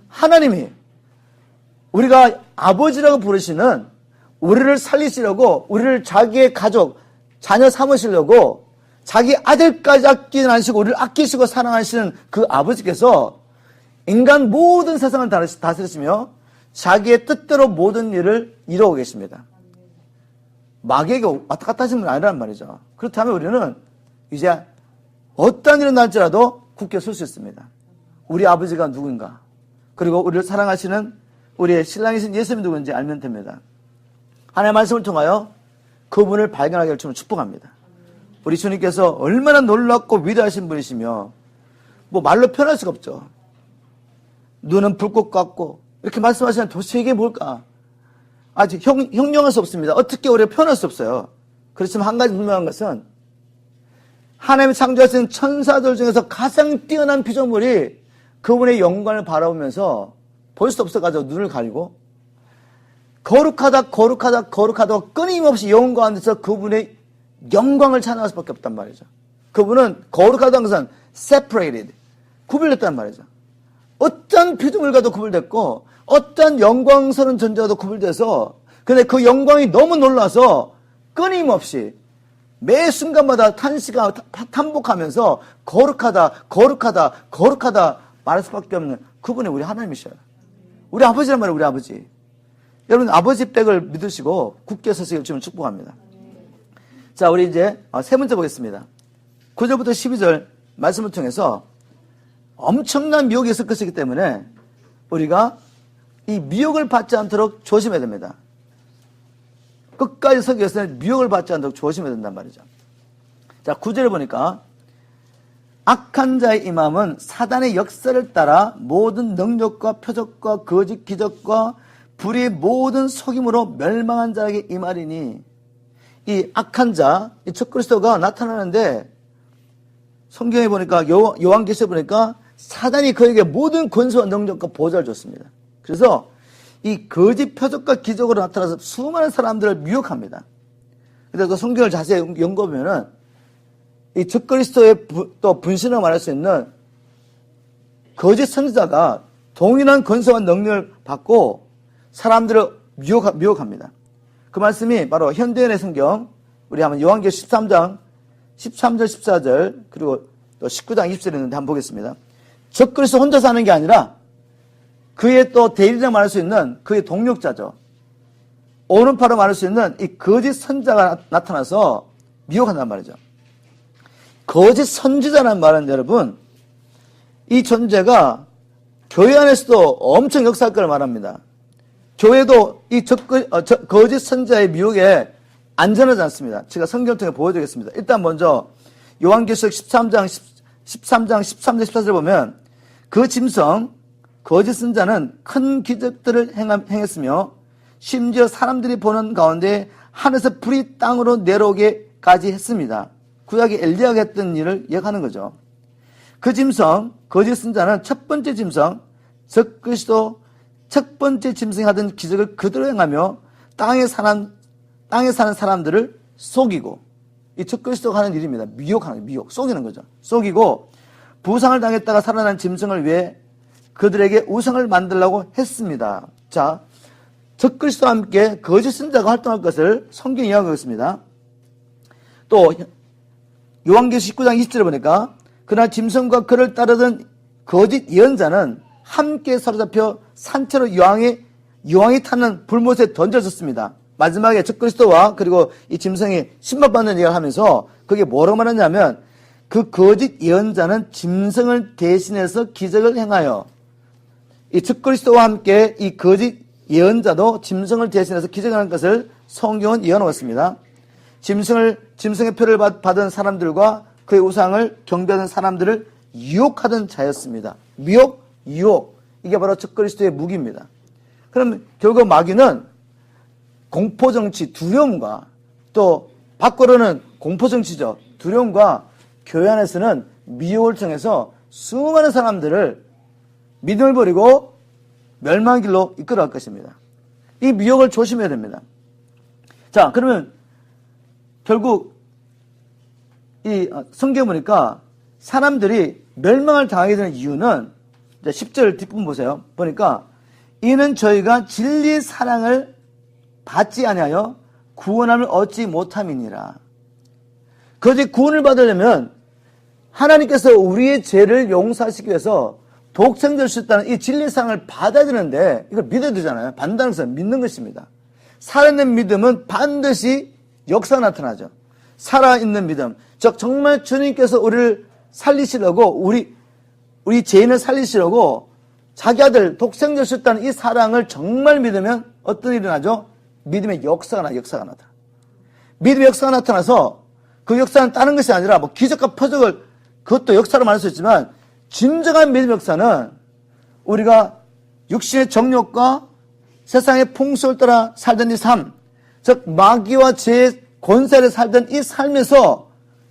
[SPEAKER 1] 하나님이 우리가 아버지라고 부르시는 우리를 살리시려고, 우리를 자기의 가족, 자녀 삼으시려고 자기 아들까지 아끼지 않으시고 우리를 아끼시고 사랑하시는 그 아버지께서 인간 모든 세상을 다스리시며 자기의 뜻대로 모든 일을 이루고 계십니다. 마귀에게 왔다 갔다 하시는 분 아니란 말이죠. 그렇다면 우리는 이제 어떤 일이 날지라도 굳게 설 수 있습니다. 우리 아버지가 누군가, 그리고 우리를 사랑하시는 우리의 신랑이신 예수님이 누군지 알면 됩니다. 하나님의 말씀을 통하여 그분을 발견하기를 주님 축복합니다. 우리 주님께서 얼마나 놀랍고 위대하신 분이시며 뭐 말로 표현할 수가 없죠. 눈은 불꽃 같고 이렇게 말씀하시면 도대체 이게 뭘까? 아직 형용할 수 없습니다. 어떻게 우리가 표현할 수 없어요. 그렇지만 한 가지 분명한 것은 하나님이 창조하신 천사들 중에서 가장 뛰어난 피조물이 그분의 영광을 바라보면서 볼 수 없어가지고 눈을 가리고 거룩하다 끊임없이 영혼 가운데서 그분의 영광을 찬양할 수밖에 없단 말이죠. 그분은 거룩하다는 것은 separated, 구별됐단 말이죠. 어떤 피조물과도 구별됐고 어떤 영광스러운 존재와도 구별돼서, 근데 그 영광이 너무 놀라서 끊임없이 매 순간마다 탄복하면서 거룩하다 말할 수밖에 없는 그분이 우리 하나님이셔요. 우리 아버지란 말이에요. 우리 아버지. 여러분 아버지 백을 믿으시고 굳게 서시길 주님 축복합니다. 자, 우리 이제 세 번째 보겠습니다. 9절부터 12절 말씀을 통해서 엄청난 미혹이 있을 것이기 때문에 우리가 이 미혹을 받지 않도록 조심해야 됩니다. 끝까지 서기 위해서는 미혹을 받지 않도록 조심해야 된단 말이죠. 자, 9절에 보니까 악한 자의 임함은 사단의 역사를 따라 모든 능력과 표적과 거짓 기적과 불의의 모든 속임으로 멸망한 자에게 임하리니, 이 악한 자, 이 적그리스도가 나타나는데 성경에 보니까 요한계시에 보니까 사단이 그에게 모든 권세와 능력과 보좌를 줬습니다. 그래서 이 거짓 표적과 기적으로 나타나서 수많은 사람들을 미혹합니다. 근데 그 성경을 자세히 연구하면은 이 적그리스도의 또 분신을 말할 수 있는 거짓 선지자가 동일한 권세와 능력을 받고 사람들을 미혹합니다. 그 말씀이 바로 현대인의 성경, 우리 한번 요한계시 13장 13절 14절 그리고 또 19장 20절에 있는데 한번 보겠습니다. 적그리스도 혼자 사는 게 아니라 그의 또 대리자 말할 수 있는 그의 동력자죠. 오른팔로 말할 수 있는 이 거짓 선지자가 나타나서 미혹한단 말이죠. 거짓 선지자라는 말은 여러분, 이 존재가 교회 안에서도 엄청 역사할 걸 말합니다. 교회도 이 거짓 선지자의 미혹에 안전하지 않습니다. 제가 성경을 통해 보여드리겠습니다. 일단 먼저 요한계시록 13장 13절 14절 보면 그 짐승 거짓 선지자는 큰 기적들을 행했으며 심지어 사람들이 보는 가운데 하늘에서 불이 땅으로 내려오게까지 했습니다. 구약의 엘리야가 했던 일을 얘기하는 거죠. 그 짐승, 거짓 선지자는 첫 번째 짐승, 적그리스도 첫 번째 짐승이 하던 기적을 그대로 행하며 땅에 사는 사람들을 속이고, 이 적그리스도가 하는 일입니다. 미혹, 속이는 거죠. 속이고 부상을 당했다가 살아난 짐승을 위해 그들에게 우상을 만들려고 했습니다. 자, 적그리스도와 함께 거짓 선지자가 활동할 것을 성경이 이야기하고 있습니다. 또 요한계시 19장 20절에 보니까 그러나 짐승과 그를 따르던 거짓 예언자는 함께 사로잡혀 산채로 유황이 타는 불못에 던져졌습니다. 마지막에 적그리스도와 그리고 이 짐승이 심판받는 얘기를 하면서 그게 뭐라고 말하냐면 그 거짓 예언자는 짐승을 대신해서 기적을 행하여, 이 적그리스도와 함께 이 거짓 예언자도 짐승을 대신해서 기적을 하는 것을 성경은 예언하고 있습니다. 짐승의 표를 받은 사람들과 그의 우상을 경배하는 사람들을 유혹하던 자였습니다. 미혹, 유혹. 이게 바로 적그리스도의 무기입니다. 그럼 결국 마귀는 공포정치, 두려움과, 또 밖으로는 공포정치죠. 두려움과 교회 안에서는 미혹을 통해서 수많은 사람들을 믿음을 버리고 멸망의 길로 이끌어갈 것입니다. 이 미혹을 조심해야 됩니다. 자, 그러면 결국 이 성경 보니까 사람들이 멸망을 당하게 되는 이유는 10절 뒷부분 보세요. 보니까 이는 저희가 진리의 사랑을 받지 아니하여 구원함을 얻지 못함이니라. 그것이 구원을 받으려면 하나님께서 우리의 죄를 용서하시기 위해서 독생될 수 있다는 이 진리의 사랑을 받아야 되는데 이걸 믿어야 되잖아요. 받는다는 것은 믿는 것입니다. 살아낸 믿음은 반드시 역사가 나타나죠. 살아있는 믿음. 즉 정말 주님께서 우리를 살리시려고 우리 죄인을 살리시려고 자기 아들 독생자를 주셨다는 이 사랑을 정말 믿으면 어떤 일이 나죠? 믿음의 역사가 나타나. 믿음의 역사가 나타나서 그 역사는 다른 것이 아니라 뭐 기적과 표적을 그것도 역사로 말할 수 있지만 진정한 믿음의 역사는 우리가 육신의 정욕과 세상의 풍속을 따라 살던 이 삶, 즉 마귀와 죄의 권세를 살던 이 삶에서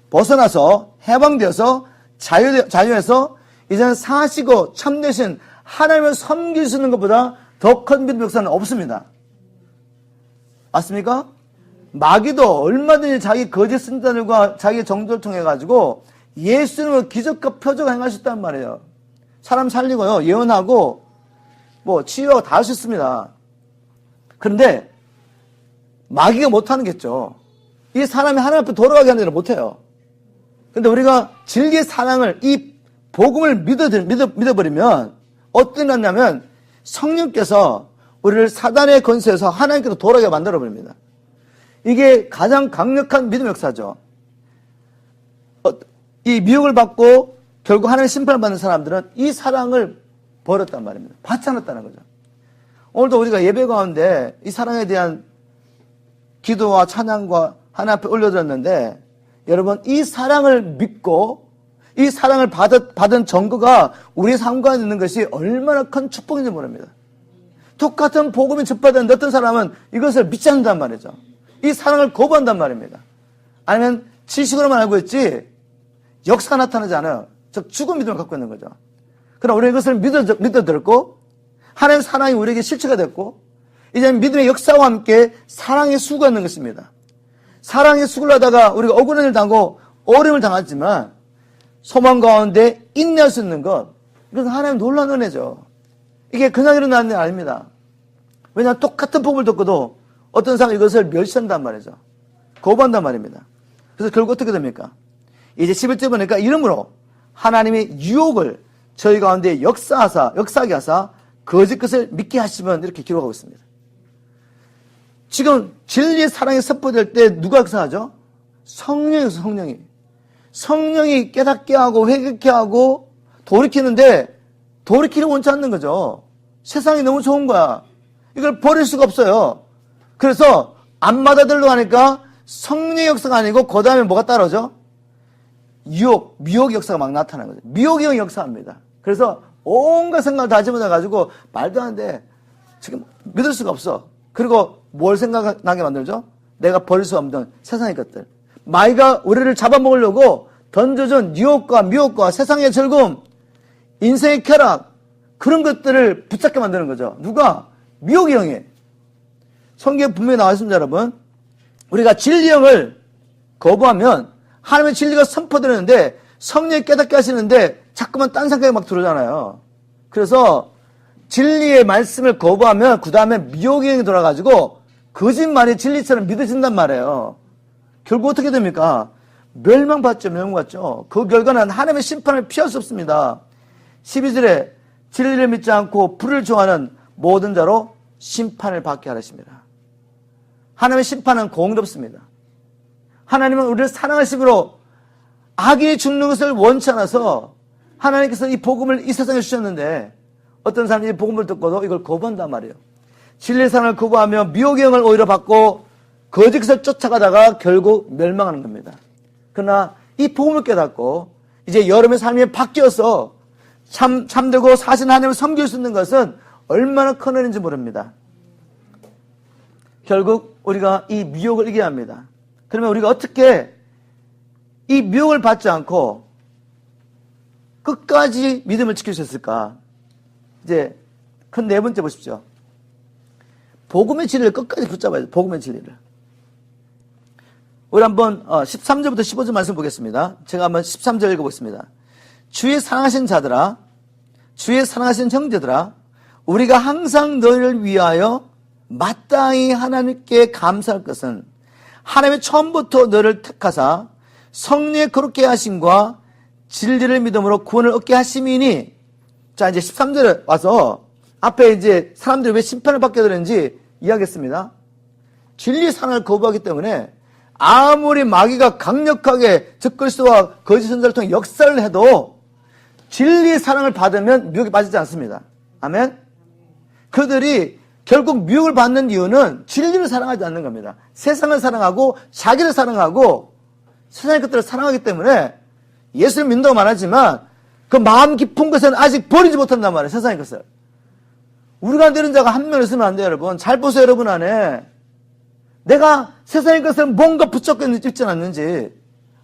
[SPEAKER 1] 벗어나서 해방되어서 자유해서 이제는 사시고 참되신 하나님을 섬길 수 있는 것보다 더 큰 믿음의 역사는 없습니다. 맞습니까? 마귀도 얼마든지 자기 거짓 선자들과 자기 정도를 통해 가지고 예수님은 기적과 표적을 행할 수 있단 말이에요. 사람 살리고요, 예언하고 뭐 치유하고 다 할 수 있습니다. 그런데 마귀가 못하는 게죠. 이 사람이 하나님 앞에 돌아가게 하는 일을 못해요. 근데 우리가 진리의 사랑을, 이 복음을 믿어버리면 어떤 일이 났냐면 성령께서 우리를 사단의 권세에서 하나님께로 돌아가게 만들어버립니다. 이게 가장 강력한 믿음의 역사죠. 이 미혹을 받고 결국 하나님의 심판을 받는 사람들은 이 사랑을 버렸단 말입니다. 받지 않았다는 거죠. 오늘도 우리가 예배 가운데 이 사랑에 대한 기도와 찬양과 하나님 앞에 올려드렸는데 여러분 이 사랑을 믿고 이 사랑을 받은 증거가 우리 삶 가운데 있는 것이 얼마나 큰 축복인지 모릅니다. 똑같은 복음이 접받았는데 어떤 사람은 이것을 믿지 않는단 말이죠. 이 사랑을 거부한단 말입니다. 아니면 지식으로만 알고 있지 역사가 나타나지 않아요. 즉 죽은 믿음을 갖고 있는 거죠. 그러나 우리는 이것을 믿어들었고 하나님의 사랑이 우리에게 실체가 됐고 이제는 믿음의 역사와 함께 사랑의 수가 있는 것입니다. 사랑의 수를 하다가 우리가 억울한 일을 당하고 어려움을 당하지만 소망 가운데 인내할 수 있는 것, 이것은 하나님 놀라운 은혜죠. 이게 그냥 일어나는 일 아닙니다. 왜냐하면 똑같은 복음을 듣고도 어떤 사람은 이것을 멸시한단 말이죠. 거부한단 말입니다. 그래서 결국 어떻게 됩니까? 이제 11절 보니까 이러므로 하나님의 유혹을 저희 가운데 역사하게 하사 거짓 것을 믿게 하시면 이렇게 기록하고 있습니다. 지금 진리의 사랑이 선포될 때 누가 역사하죠? 성령이 깨닫게 하고 회개케 하고 돌이키는데 돌이키를 원치 않는 거죠. 세상이 너무 좋은 거야. 이걸 버릴 수가 없어요. 그래서 안 받아들려고 하니까 성령의 역사가 아니고 그 다음에 뭐가 따라오죠? 미혹의 역사가 막 나타나는 거죠. 미혹의 역사입니다. 그래서 온갖 생각을 다 집어넣어가지고 말도 안 돼. 지금 믿을 수가 없어. 그리고 뭘 생각나게 만들죠? 내가 버릴 수 없는 세상의 것들. 마귀가 우리를 잡아먹으려고 던져준 유혹과 미혹과 세상의 즐거움, 인생의 쾌락, 그런 것들을 붙잡게 만드는 거죠. 누가? 미혹의 영이. 성경에 분명히 나와 있습니다, 여러분. 우리가 진리 영을 거부하면 하나님의 진리가 선포되는데 성령이 깨닫게 하시는데 자꾸만 딴 생각이 막 들어오잖아요. 그래서 진리의 말씀을 거부하면 그 다음에 미혹의 영이 돌아가지고 거짓말이 진리처럼 믿어진단 말이에요. 결국 어떻게 됩니까? 멸망받죠. 그 결과는 하나님의 심판을 피할 수 없습니다. 12절에 진리를 믿지 않고 불을 좋아하는 모든 자로 심판을 받게 하십니다. 하나님의 심판은 공의롭습니다. 하나님은 우리를 사랑하심으로 악이 죽는 것을 원치 않아서 하나님께서 이 복음을 이 세상에 주셨는데 어떤 사람이 이 복음을 듣고도 이걸 거부한단 말이에요. 진리의 사랑을 거부하며 미혹의 영을 오히려 받고 거짓을 쫓아가다가 결국 멸망하는 겁니다. 그러나 이 복음을 깨닫고 이제 여러분의 삶이 바뀌어서 참되고 사신 하나님을 섬길 수 있는 것은 얼마나 큰 은혜인지 모릅니다. 결국 우리가 이 미혹을 이겨야 합니다. 그러면 우리가 어떻게 이 미혹을 받지 않고 끝까지 믿음을 지킬 수 있을까? 이제 큰 네 번째 보십시오. 복음의 진리를 끝까지 붙잡아야 돼요. 복음의 진리를. 우리 한번 13절부터 15절 말씀 보겠습니다. 제가 한번 13절 읽어보겠습니다. 주의 사랑하신 자들아, 주의 사랑하신 형제들아, 우리가 항상 너희를 위하여 마땅히 하나님께 감사할 것은 하나님의 처음부터 너를 택하사 성령의 거룩게 하심과 진리를 믿음으로 구원을 얻게 하심이니. 자, 이제 13절에 와서 앞에 이제 사람들이 왜 심판을 받게 되는지 이야기했습니다. 진리의 사랑을 거부하기 때문에 아무리 마귀가 강력하게 적그리스도와 거짓 선자를 통해 역사를 해도 진리의 사랑을 받으면 미혹에 빠지지 않습니다. 아멘? 그들이 결국 미혹을 받는 이유는 진리를 사랑하지 않는 겁니다. 세상을 사랑하고 자기를 사랑하고 세상의 것들을 사랑하기 때문에 예수를 믿는다고 말하지만 그 마음 깊은 것은 아직 버리지 못한단 말이에요. 세상의 것을. 우리가 안 되는 자가 한 명 있으면 안 돼요, 여러분. 잘 보세요, 여러분 안에. 내가 세상의 것을 뭔가 붙잡고 있지 않는지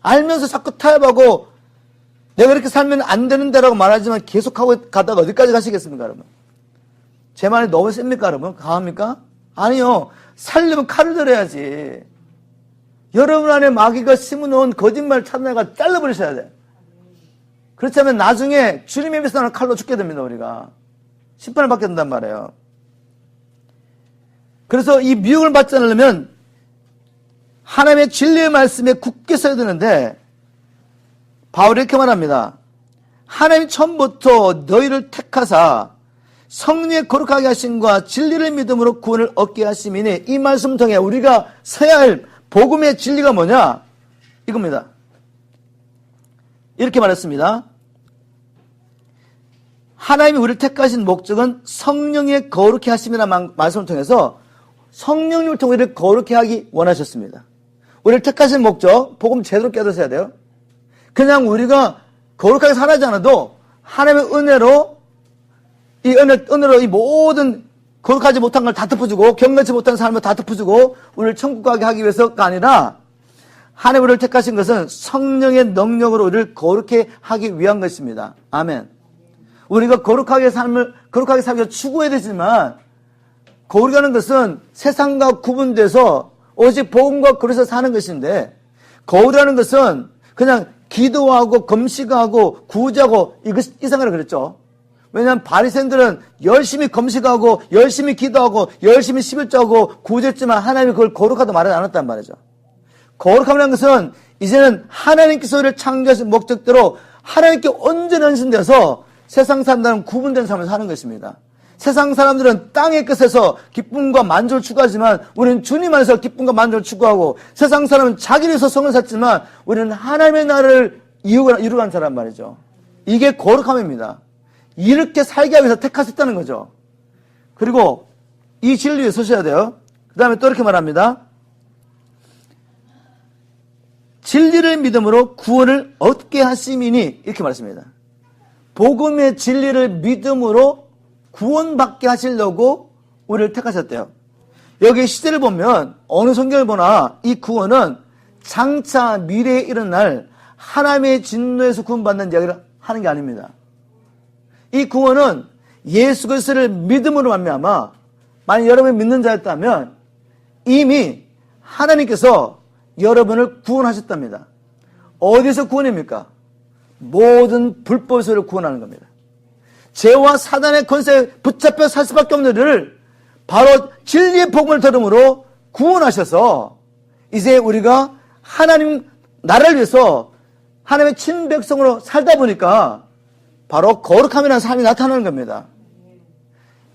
[SPEAKER 1] 알면서 자꾸 타협하고 내가 이렇게 살면 안 되는데라고 말하지만 계속하고 가다가 어디까지 가시겠습니까, 여러분? 제 말이 너무 셉니까, 여러분? 강합니까? 아니요. 살려면 칼을 들어야지. 여러분 안에 마귀가 심어놓은 거짓말 찾아내가 잘라버리셔야 돼. 그렇지 않으면 나중에 주님의 비싼 칼로 죽게 됩니다, 우리가. 심판을 받게 된단 말이에요. 그래서 이 미혹을 받지 않으려면 하나님의 진리의 말씀에 굳게 서야 되는데 바울이 이렇게 말합니다. 하나님이 처음부터 너희를 택하사 성령의 거룩하게 하심과 진리를 믿음으로 구원을 얻게 하심이니 이 말씀 통해 우리가 서야 할 복음의 진리가 뭐냐? 이겁니다. 이렇게 말했습니다. 하나님이 우리를 택하신 목적은 성령의 거룩해 하심이라는 말씀을 통해서 성령님을 통해 우리를 거룩해 하기 원하셨습니다. 우리를 택하신 목적, 복음 제대로 깨닫어야 돼요. 그냥 우리가 거룩하게 살아지 않아도 하나님의 은혜로 이 모든 거룩하지 못한 걸 다 덮어주고 경건치 못한 삶을 다 덮어주고 우리를 천국 가게 하기 위해서가 아니라 하나님 우리를 택하신 것은 성령의 능력으로 우리를 거룩해 하기 위한 것입니다. 아멘. 우리가 거룩하게 살기 위해 추구해야 되지만 거룩하는 것은 세상과 구분돼서 오직 복음과 그래서 사는 것인데 거룩하는 것은 그냥 기도하고 금식하고 구제하고 이 생각을 그랬죠. 왜냐하면 바리새인들은 열심히 금식하고 열심히 기도하고 열심히 11조하고 구제했지만 하나님이 그걸 거룩하다고 말하지 않았단 말이죠. 거룩함이라는 것은 이제는 하나님께서 우리를 창조하신 목적대로 하나님께 온전히 헌신돼서 세상 사람들은 구분된 삶을 사는 것입니다. 세상 사람들은 땅의 끝에서 기쁨과 만족을 추구하지만 우리는 주님 안에서 기쁨과 만족을 추구하고 세상 사람은 자기를 위해서 성을 샀지만 우리는 하나님의 나라를 이루어가는 사람 말이죠. 이게 거룩함입니다. 이렇게 살기 위해서 택하셨다는 거죠. 그리고 이 진리에 서셔야 돼요. 그 다음에 또 이렇게 말합니다. 진리를 믿음으로 구원을 얻게 하심이니 이렇게 말했습니다. 복음의 진리를 믿음으로 구원받게 하시려고 우리를 택하셨대요. 여기 시제를 보면 어느 성경을 보나 이 구원은 장차 미래에 일어날 하나님의 진노에서 구원받는 이야기를 하는 게 아닙니다. 이 구원은 예수 그리스도를 믿음으로 말미암아 만약 여러분이 믿는 자였다면 이미 하나님께서 여러분을 구원하셨답니다. 어디서 구원입니까? 모든 불법에서 구원하는 겁니다. 죄와 사단의 권세에 붙잡혀 살 수밖에 없는 우리를 바로 진리의 복음을 들음으로 구원하셔서 이제 우리가 하나님 나라를 위해서 하나님의 친백성으로 살다 보니까 바로 거룩함이라는 삶이 나타나는 겁니다.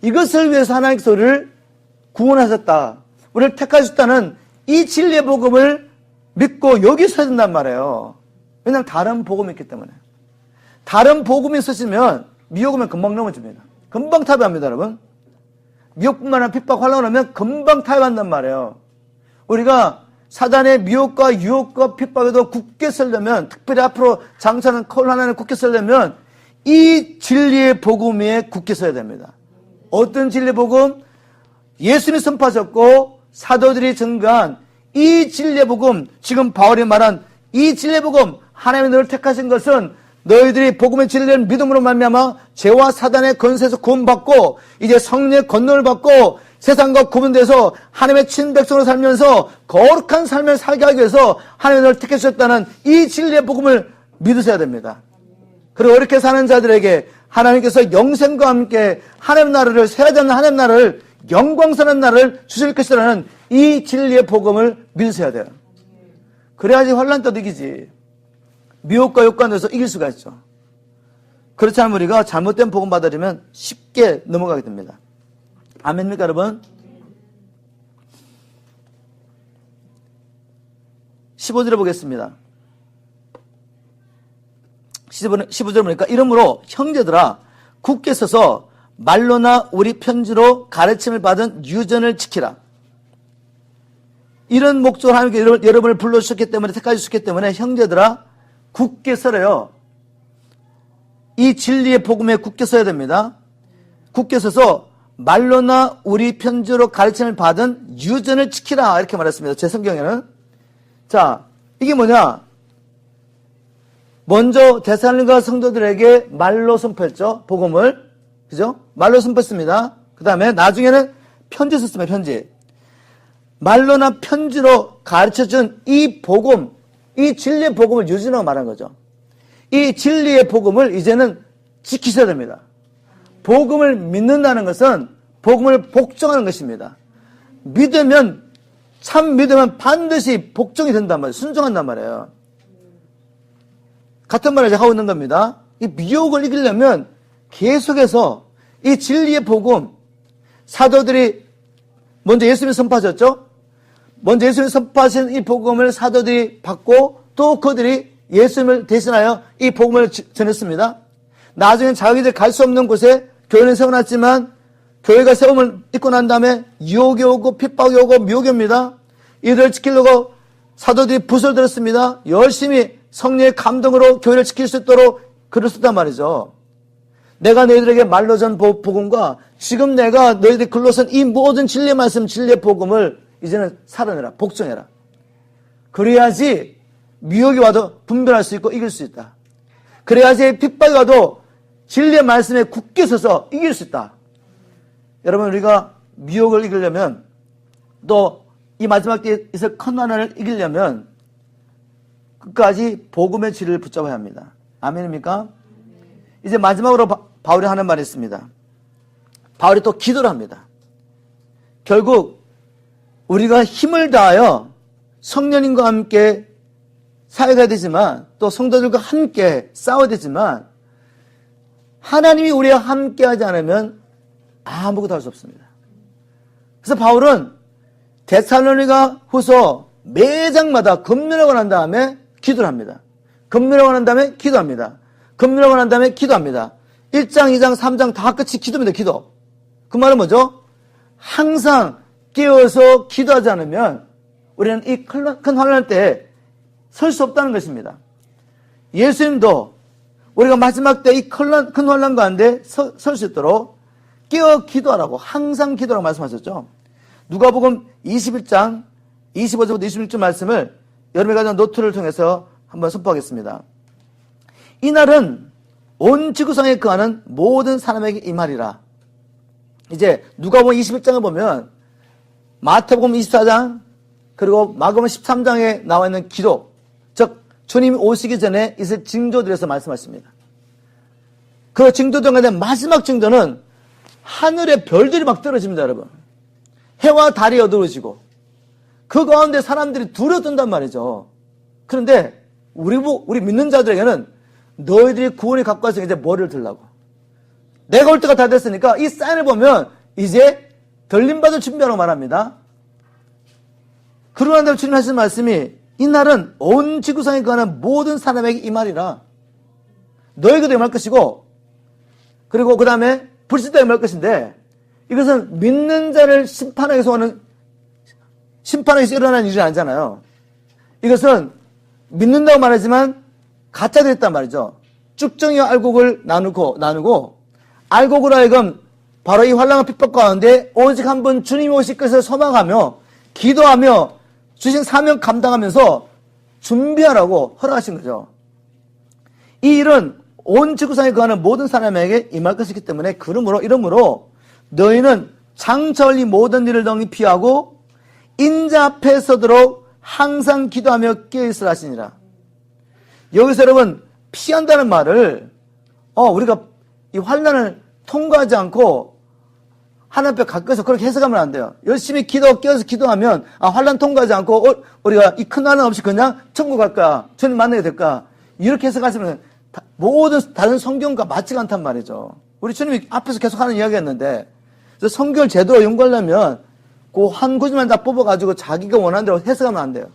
[SPEAKER 1] 이것을 위해서 하나님께서 우리를 구원하셨다. 우리를 택하셨다는 이 진리의 복음을 믿고 여기 서야 된단 말이에요. 왜냐하면 다른 복음이 있기 때문에. 다른 복음이 있으시면 미혹이면 금방 넘어집니다. 금방 타협합니다, 여러분. 미혹뿐만 아니라 핍박, 환난을 하면 금방 타협한단 말이에요. 우리가 사단의 미혹과 유혹과 핍박에도 굳게 서려면, 특별히 앞으로 장차는 환난에 굳게 서려면 이 진리의 복음 위에 굳게 서야 됩니다. 어떤 진리의 복음? 예수님이 선포하셨고 사도들이 증거한 이 진리의 복음, 지금 바울이 말한 이 진리의 복음, 하나님이 너를 택하신 것은 너희들이 복음의 진리를 믿음으로 말미암아 죄와 사단의 권세에서 구원받고 이제 성령의 권능을 받고 세상과 구분돼서 하나님의 친백성으로 살면서 거룩한 삶을 살게 하기 위해서 하나님이 너를 택해 주셨다는 이 진리의 복음을 믿으셔야 됩니다. 그리고 이렇게 사는 자들에게 하나님께서 영생과 함께 하나님 나라를 세워야 되는 하나님 나라를 영광스러운 나라를 주실 것이라는 이 진리의 복음을 믿으셔야 돼요. 그래야지 환난 때도 이기지. 미혹과 욕관에서 이길 수가 있죠. 그렇지 않으면 우리가 잘못된 복음 받아들이면 쉽게 넘어가게 됩니다. 아멘입니까, 여러분? 15절에 보겠습니다. 15절 보니까 이러므로 형제들아 굳게 서서 말로나 우리 편지로 가르침을 받은 유전을 지키라. 이런 목적으로 하나님께 여러분을 불러주셨기 때문에 택하여 주셨기 때문에 형제들아 굳게 서래요. 이 진리의 복음에 굳게 서야 됩니다. 굳게 서서 말로나 우리 편지로 가르침을 받은 유전을 지키라 이렇게 말했습니다. 제 성경에는. 자, 이게 뭐냐? 먼저 데살로니가 성도들에게 말로 선포했죠. 복음을. 그죠? 말로 선포했습니다. 그 다음에 나중에는 편지 썼습니다. 편지. 말로나 편지로 가르쳐준 이 복음, 이 진리의 복음을 유지라고 말한 거죠. 이 진리의 복음을 이제는 지키셔야 됩니다. 복음을 믿는다는 것은 복음을 복종하는 것입니다. 믿으면, 참 믿으면 반드시 복종이 된단 말이에요. 순종한단 말이에요. 같은 말을 제가 하고 있는 겁니다. 이 미혹을 이기려면 계속해서 이 진리의 복음, 사도들이 먼저 예수님이 선포하셨죠? 먼저 예수님이 선포하신 이 복음을 사도들이 받고 또 그들이 예수님을 대신하여 이 복음을 전했습니다. 나중엔 자기들 갈 수 없는 곳에 교회는 세워놨지만 교회가 세움을 입고 난 다음에 유혹이 오고 핍박이 오고 미혹이 옵니다. 이들을 지키려고 사도들이 붓을 들었습니다. 열심히 성령의 감동으로 교회를 지킬 수 있도록 글을 썼단 말이죠. 내가 너희들에게 말로 전 복음과 지금 내가 너희들이 글로 쓴 이 모든 진리의 말씀, 진리의 복음을 이제는 살아내라, 복종해라. 그래야지 미혹이 와도 분별할 수 있고 이길 수 있다. 그래야지 핍박이 와도 진리의 말씀에 굳게 서서 이길 수 있다. 여러분, 우리가 미혹을 이기려면 또 이 마지막 때에 있을 큰 환난을 이기려면 끝까지 복음의 진리를 붙잡아야 합니다. 아멘입니까? 이제 마지막으로 바울이 하는 말이 있습니다. 바울이 또 기도를 합니다. 결국 우리가 힘을 다하여 성령님과 함께 사역해야 되지만 또 성도들과 함께 싸워야 되지만 하나님이 우리와 함께 하지 않으면 아무것도 할 수 없습니다. 그래서 바울은 데살로니가 후서 매장마다 금요일하고 난 다음에 기도를 합니다. 금요일하고 난 다음에 기도합니다. 금요일하고 난 다음에 기도합니다. 1장, 2장, 3장 다 끝이 기도입니다. 기도. 그 말은 뭐죠? 항상 깨어서 기도하지 않으면 우리는 이 큰 환난 때에 설 수 없다는 것입니다. 예수님도 우리가 마지막 때 이 큰 환난 가운데 설 수 있도록 깨어 기도하라고 항상 기도라고 말씀하셨죠. 누가복음 21장 25절부터 26절 말씀을 여러분이 가진 노트를 통해서 한번 선포하겠습니다. 이날은 온 지구상에 거하는 모든 사람에게 이 말이라. 이제 누가복음 21장을 보면 마태복음 24장 그리고 마가복음 13장에 나와 있는 기도, 즉 주님이 오시기 전에 있을 징조들에서 말씀하십니다. 그 징조들 가운데 마지막 징조는 하늘의 별들이 막 떨어집니다. 여러분, 해와 달이 어두워지고 그 가운데 사람들이 두려워뜬단 말이죠. 그런데 우리 믿는 자들에게는 너희들이 구원이 가까워서 이제 머리를 들라고. 내가 올 때가 다 됐으니까 이 사인을 보면 이제 들림받을 준비하라고 말합니다. 그러고 난 다음에 주님 하시는 말씀이 이날은 온 지구상에 거하는 모든 사람에게 이 말이라. 너희에게도 임할 것이고 그리고 그 다음에 불신자에게 임할 것인데 이것은 믿는 자를 심판하기 위해서 일어나는 일이 아니잖아요. 이것은 믿는다고 말하지만 가짜가 있단 말이죠. 쭉정이와 알곡을 나누고 알곡으로 하여금 바로 이 환난과 핍박 가운데 오직 한 분 주님이 오실 것을 소망하며 기도하며 주신 사명 감당하면서 준비하라고 허락하신 거죠. 이 일은 온 지구상에 거하는 모든 사람에게 임할 것이기 때문에 이러므로 너희는 장차올리 모든 일을 능히 피하고 인자 앞에 서도록 항상 기도하며 깨어있으라 하시니라. 여기서 여러분 피한다는 말을 우리가 이 환난을 통과하지 않고 하나님 앞에 가까이서 그렇게 해석하면 안 돼요. 열심히 깨어서 기도하면 환난 통과하지 않고 우리가 이 큰 환난 없이 그냥 천국 갈까 주님 만나게 될까 이렇게 해석하시면 모든 다른 성경과 맞지가 않단 말이죠. 우리 주님이 앞에서 계속 하는 이야기였는데 그래서 성경을 제대로 연구하려면 그 한 구절만 다 뽑아가지고 자기가 원하는 대로 해석하면 안 돼요.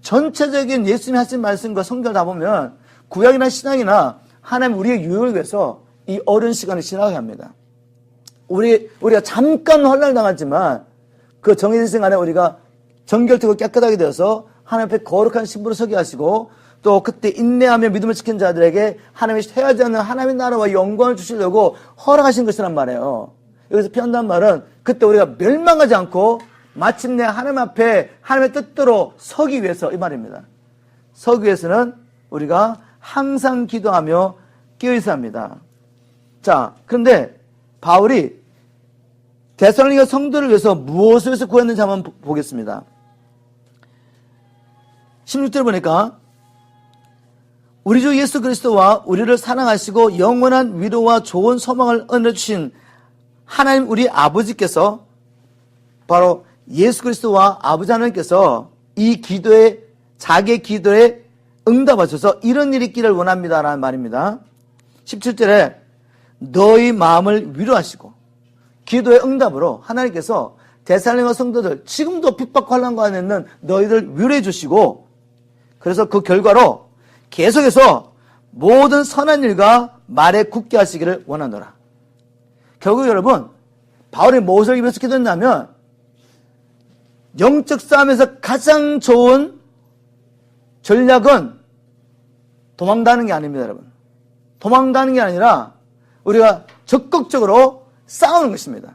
[SPEAKER 1] 전체적인 예수님이 하신 말씀과 성경을 다 보면 구약이나 신약이나 하나님 우리의 유익을 위해서 이 어려운 시간을 지나가게 합니다. 우리가 잠깐 혼란을 당하지만 그 정해진 시간에 우리가 정결되고 깨끗하게 되어서 하나님 앞에 거룩한 신부로 서게 하시고 또 그때 인내하며 믿음을 지킨 자들에게 하나님이 해하지 않는 하나님의 나라와 영광을 주시려고 허락하신 것이란 말이에요. 여기서 피한다는 말은 그때 우리가 멸망하지 않고 마침내 하나님 앞에 하나님의 뜻대로 서기 위해서 이 말입니다. 서기 위해서는 우리가 항상 기도하며 깨어있어야 합니다. 자, 그런데 바울이 데살로니가 성도를 위해서 무엇을 위해서 구했는지 한번 보겠습니다. 16절 보니까 우리 주 예수 그리스도와 우리를 사랑하시고 영원한 위로와 좋은 소망을 얻어주신 하나님 우리 아버지께서 바로 예수 그리스도와 아버지 하나님께서 이 기도에 자기의 기도에 응답하셔서 이런 일이 있기를 원합니다라는 말입니다. 17절에 너희 마음을 위로하시고 기도의 응답으로 하나님께서 데살로니가 성도들 지금도 핍박과 환난 가운데 있는 너희들 위로해 주시고 그래서 그 결과로 계속해서 모든 선한 일과 말에 굳게 하시기를 원하노라. 결국 여러분 바울이 무엇을 위해서 기도했냐면 영적 싸움에서 가장 좋은 전략은 도망다는 게 아닙니다, 여러분. 도망다는 게 아니라 우리가 적극적으로 싸우는 것입니다.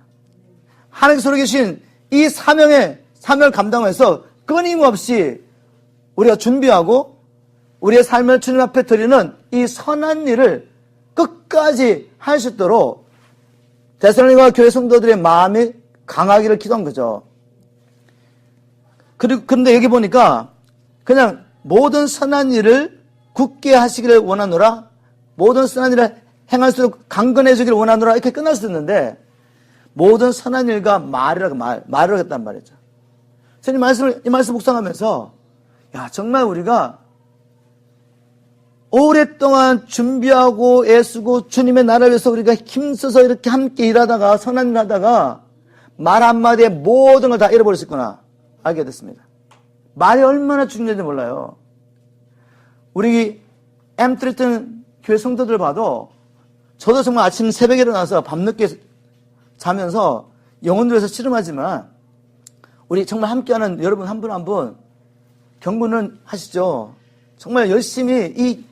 [SPEAKER 1] 하나님께서 계신 이 사명을 감당해서 끊임없이 우리가 준비하고 우리의 삶을 주님 앞에 드리는 이 선한 일을 끝까지 할 수 있도록 데살로니가 교회 성도들의 마음이 강하기를 기도한 거죠. 그런데 여기 보니까 그냥 모든 선한 일을 굳게 하시기를 원하노라, 모든 선한 일을 행할수록 강건해지기를 원하노라 이렇게 끝날 수 있는데 모든 선한 일과 말을 했단 말이죠. 저는 이 말씀 묵상하면서 야 정말 우리가 오랫동안 준비하고 애쓰고 주님의 나라를 위해서 우리가 힘써서 이렇게 함께 일하다가 선한 일 하다가 말 한마디에 모든 걸 다 잃어버렸었구나 알게 됐습니다. 말이 얼마나 중요한지 몰라요. 우리 엠트리튼 교회 성도들 봐도 저도 정말 아침 새벽에 일어나서 밤늦게 자면서 영혼들 위해서 씨름하지만 우리 정말 함께하는 여러분 한 분 한 분 경고는 하시죠. 정말 열심히 이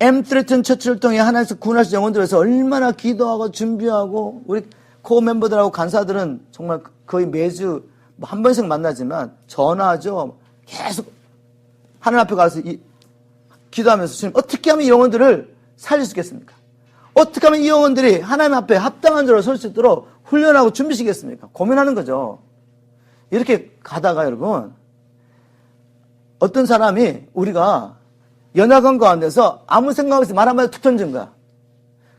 [SPEAKER 1] 엠트리튼 처치를 통해 하나님께서 구원하신 영혼들 위해서 얼마나 기도하고 준비하고 우리 코어 멤버들하고 간사들은 정말 거의 매주 한 번씩 만나지만 전화하죠. 계속 하나님 앞에 가서 기도하면서 주님 어떻게 하면 이 영혼들을 살릴 수 있겠습니까? 어떻게 하면 이 영혼들이 하나님 앞에 합당한 자로 설 수 있도록 훈련하고 준비시겠습니까? 고민하는 거죠. 이렇게 가다가 여러분 어떤 사람이 우리가 연약한 가운데서 아무 생각 없이 말 한마디 툭 던진 거야.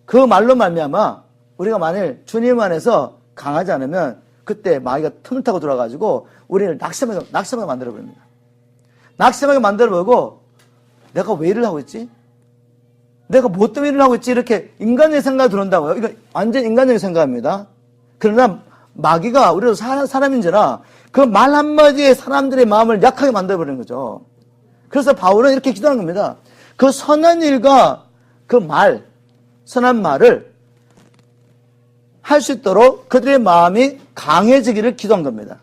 [SPEAKER 1] 그 말로 말미암아 우리가 만일 주님 안에서 강하지 않으면 그때 마귀가 틈을 타고 들어와가지고 우리를 낙심하게 만들어버립니다. 낙심하게 만들어버리고 내가 왜 일을 하고 있지? 내가 뭐 때문에 일을 하고 있지? 이렇게 인간적인 생각이 들어온다고요. 이거 완전 인간적인 생각입니다. 그러나 마귀가 우리도 사람인지라 그 말 한마디에 사람들의 마음을 약하게 만들어버리는 거죠. 그래서 바울은 이렇게 기도하는 겁니다. 그 선한 일과 그 선한 말을 할 수 있도록 그들의 마음이 강해지기를 기도한 겁니다.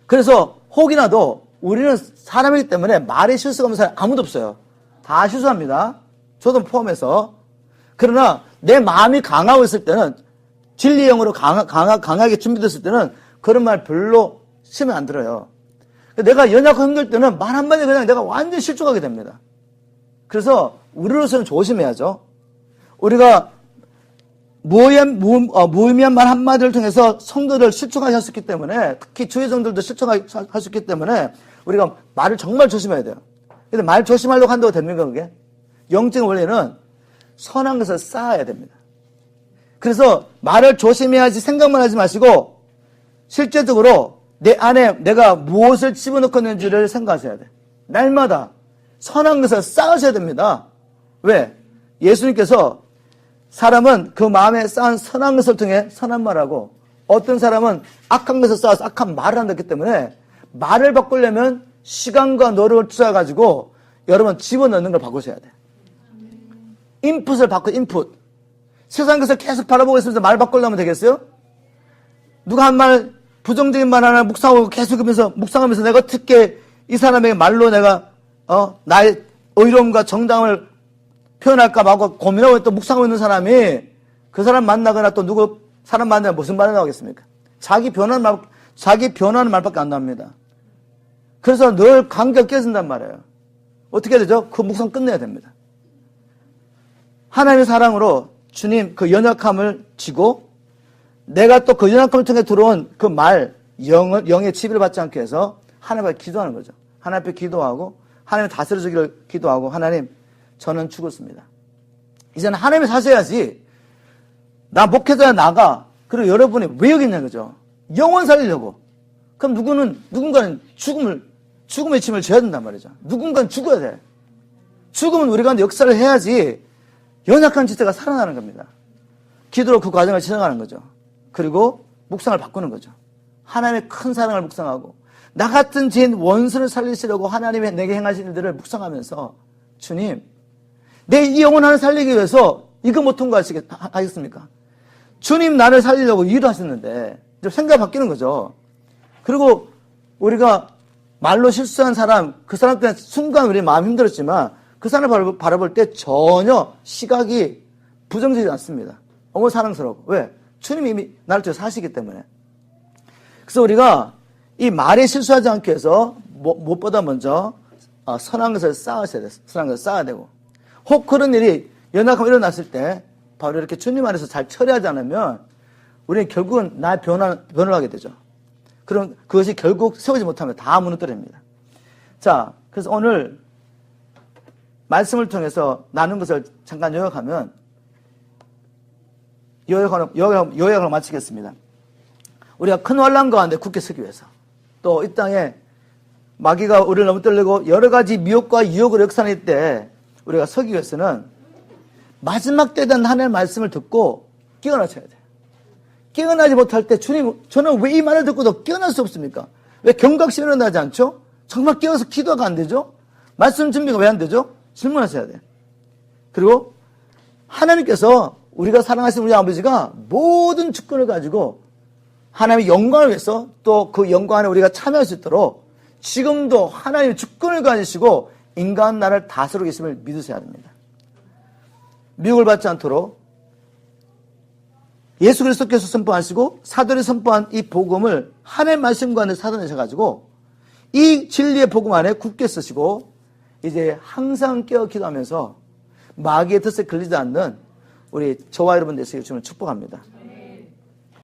[SPEAKER 1] 그래서 혹이라도 우리는 사람이기 때문에 말에 실수가 없는 사람 아무도 없어요. 다 실수합니다. 저도 포함해서. 그러나 내 마음이 강하고 있을 때는 진리의 영으로 강하게 준비됐을 때는 그런 말 별로 심히 안 들어요. 내가 연약하고 힘들 때는 말 한마디 그냥 내가 완전히 실족하게 됩니다. 그래서 우리로서는 조심해야죠. 우리가 무의미한 말 한마디를 통해서 성도를 실족하셨기 때문에 특히 주의 성도들도 실족하셨기 때문에 우리가 말을 정말 조심해야 돼요. 근데 말 조심하려고 한다고 됩니까 그게? 영적인 원리는 선한 것을 쌓아야 됩니다. 그래서 말을 조심해야지 생각만 하지 마시고 실제적으로 내 안에 내가 무엇을 집어넣고 있는지를 생각하셔야 돼. 날마다 선한 것을 쌓으셔야 됩니다. 왜? 예수님께서 사람은 그 마음에 쌓은 선한 것을 통해 선한 말하고 어떤 사람은 악한 것을 쌓아서 악한 말을 한다기 때문에 말을 바꾸려면 시간과 노력을 투자해가지고 여러분 집어넣는 걸 바꾸셔야 돼. 인풋을 바꿔, 인풋. 세상 것을 계속 바라보고 있으면서 말 바꾸려면 되겠어요? 누가 한 말, 부정적인 말 하나 묵상하고 계속 묵상하면서 내가 어떻게 이 사람에게 말로 내가, 나의 의로움과 정당을 표현할까 하고 고민하고 또 묵상하고 있는 사람이 그 사람 만나거나 또 누구 사람 만나면 무슨 말이 나오겠습니까? 자기 변하는 말밖에 안 나옵니다. 그래서 늘 관계가 깨진단 말이에요. 어떻게 되죠? 그 묵상 끝내야 됩니다. 하나님의 사랑으로 주님 그 연약함을 지고 내가 또 그 연약함을 통해 들어온 그 말, 영의 지배를 받지 않게 해서 하나님 앞에 기도하는 거죠. 하나님 앞에 기도하고 하나님 다스려주기를 기도하고 하나님 저는 죽었습니다. 이제는 하나님이 사셔야지 나 목회자야 나가. 그리고 여러분이 왜 여기 있냐 그죠? 영원 살리려고. 그럼 누군가는 죽음의 짐을 져야 된단 말이죠. 누군가는 죽어야 돼. 죽으면 우리가 역사를 해야지 연약한 지체가 살아나는 겁니다. 기도로 그 과정을 지나가는 거죠. 그리고 묵상을 바꾸는 거죠. 하나님의 큰 사랑을 묵상하고 나 같은 죄인 원수를 살리시려고 하나님의 내게 행하신 일들을 묵상하면서 주님 내 이 영혼 하나 살리기 위해서 이거 못 통과하시겠습니까? 주님 나를 살리려고 일을 하셨는데 생각이 바뀌는 거죠. 그리고 우리가 말로 실수한 사람, 그 사람 때문에 순간 우리 마음이 힘들었지만 그 사람을 바라볼 때 전혀 시각이 부정적이지 않습니다. 너무 사랑스럽고. 왜? 주님이 이미 나를 통해 사시기 때문에. 그래서 우리가 이 말에 실수하지 않게 해서 무엇보다 먼저 선한 것을 쌓으셔야 돼요. 선한 것을 쌓아야 되고. 혹 그런 일이 연약함이 일어났을 때 바로 이렇게 주님 안에서 잘 처리하지 않으면 우리는 결국은 나의 변을 하게 되죠. 그럼 그것이 결국 세우지 못하면 다 무너뜨립니다. 자, 그래서 오늘 말씀을 통해서 나눈 것을 잠깐 요약하면 요약을 마치겠습니다. 우리가 큰 환난 가운데 굳게 서기 위해서 또 이 땅에 마귀가 우리를 너무 떨리고 여러 가지 미혹과 유혹을 역사할 때 우리가 서기 위해서는 마지막 때에 대한 하나님의 말씀을 듣고 깨어나셔야 돼요. 깨어나지 못할 때 주님 저는 왜 이 말을 듣고도 깨어날 수 없습니까? 왜 경각심이 일어나지 않죠? 정말 깨어서 기도가 안 되죠? 말씀 준비가 왜 안 되죠? 질문하셔야 돼요. 그리고 하나님께서 우리가 사랑하시는 우리 아버지가 모든 주권을 가지고 하나님의 영광을 위해서 또 그 영광 안에 우리가 참여할 수 있도록 지금도 하나님의 주권을 가지시고 인간 나라를 다스리고 계심을 믿으셔야 됩니다. 미혹을 받지 않도록 예수 그리스도께서 선포하시고 사도들이 선포한 이 복음을 하나님의 말씀과 안에 사전하셔가지고 이 진리의 복음 안에 굳게 쓰시고 이제 항상 깨어 기도하면서 마귀의 뜻에 걸리지 않는 우리 저와 여러분 되시길 주님을 축복합니다.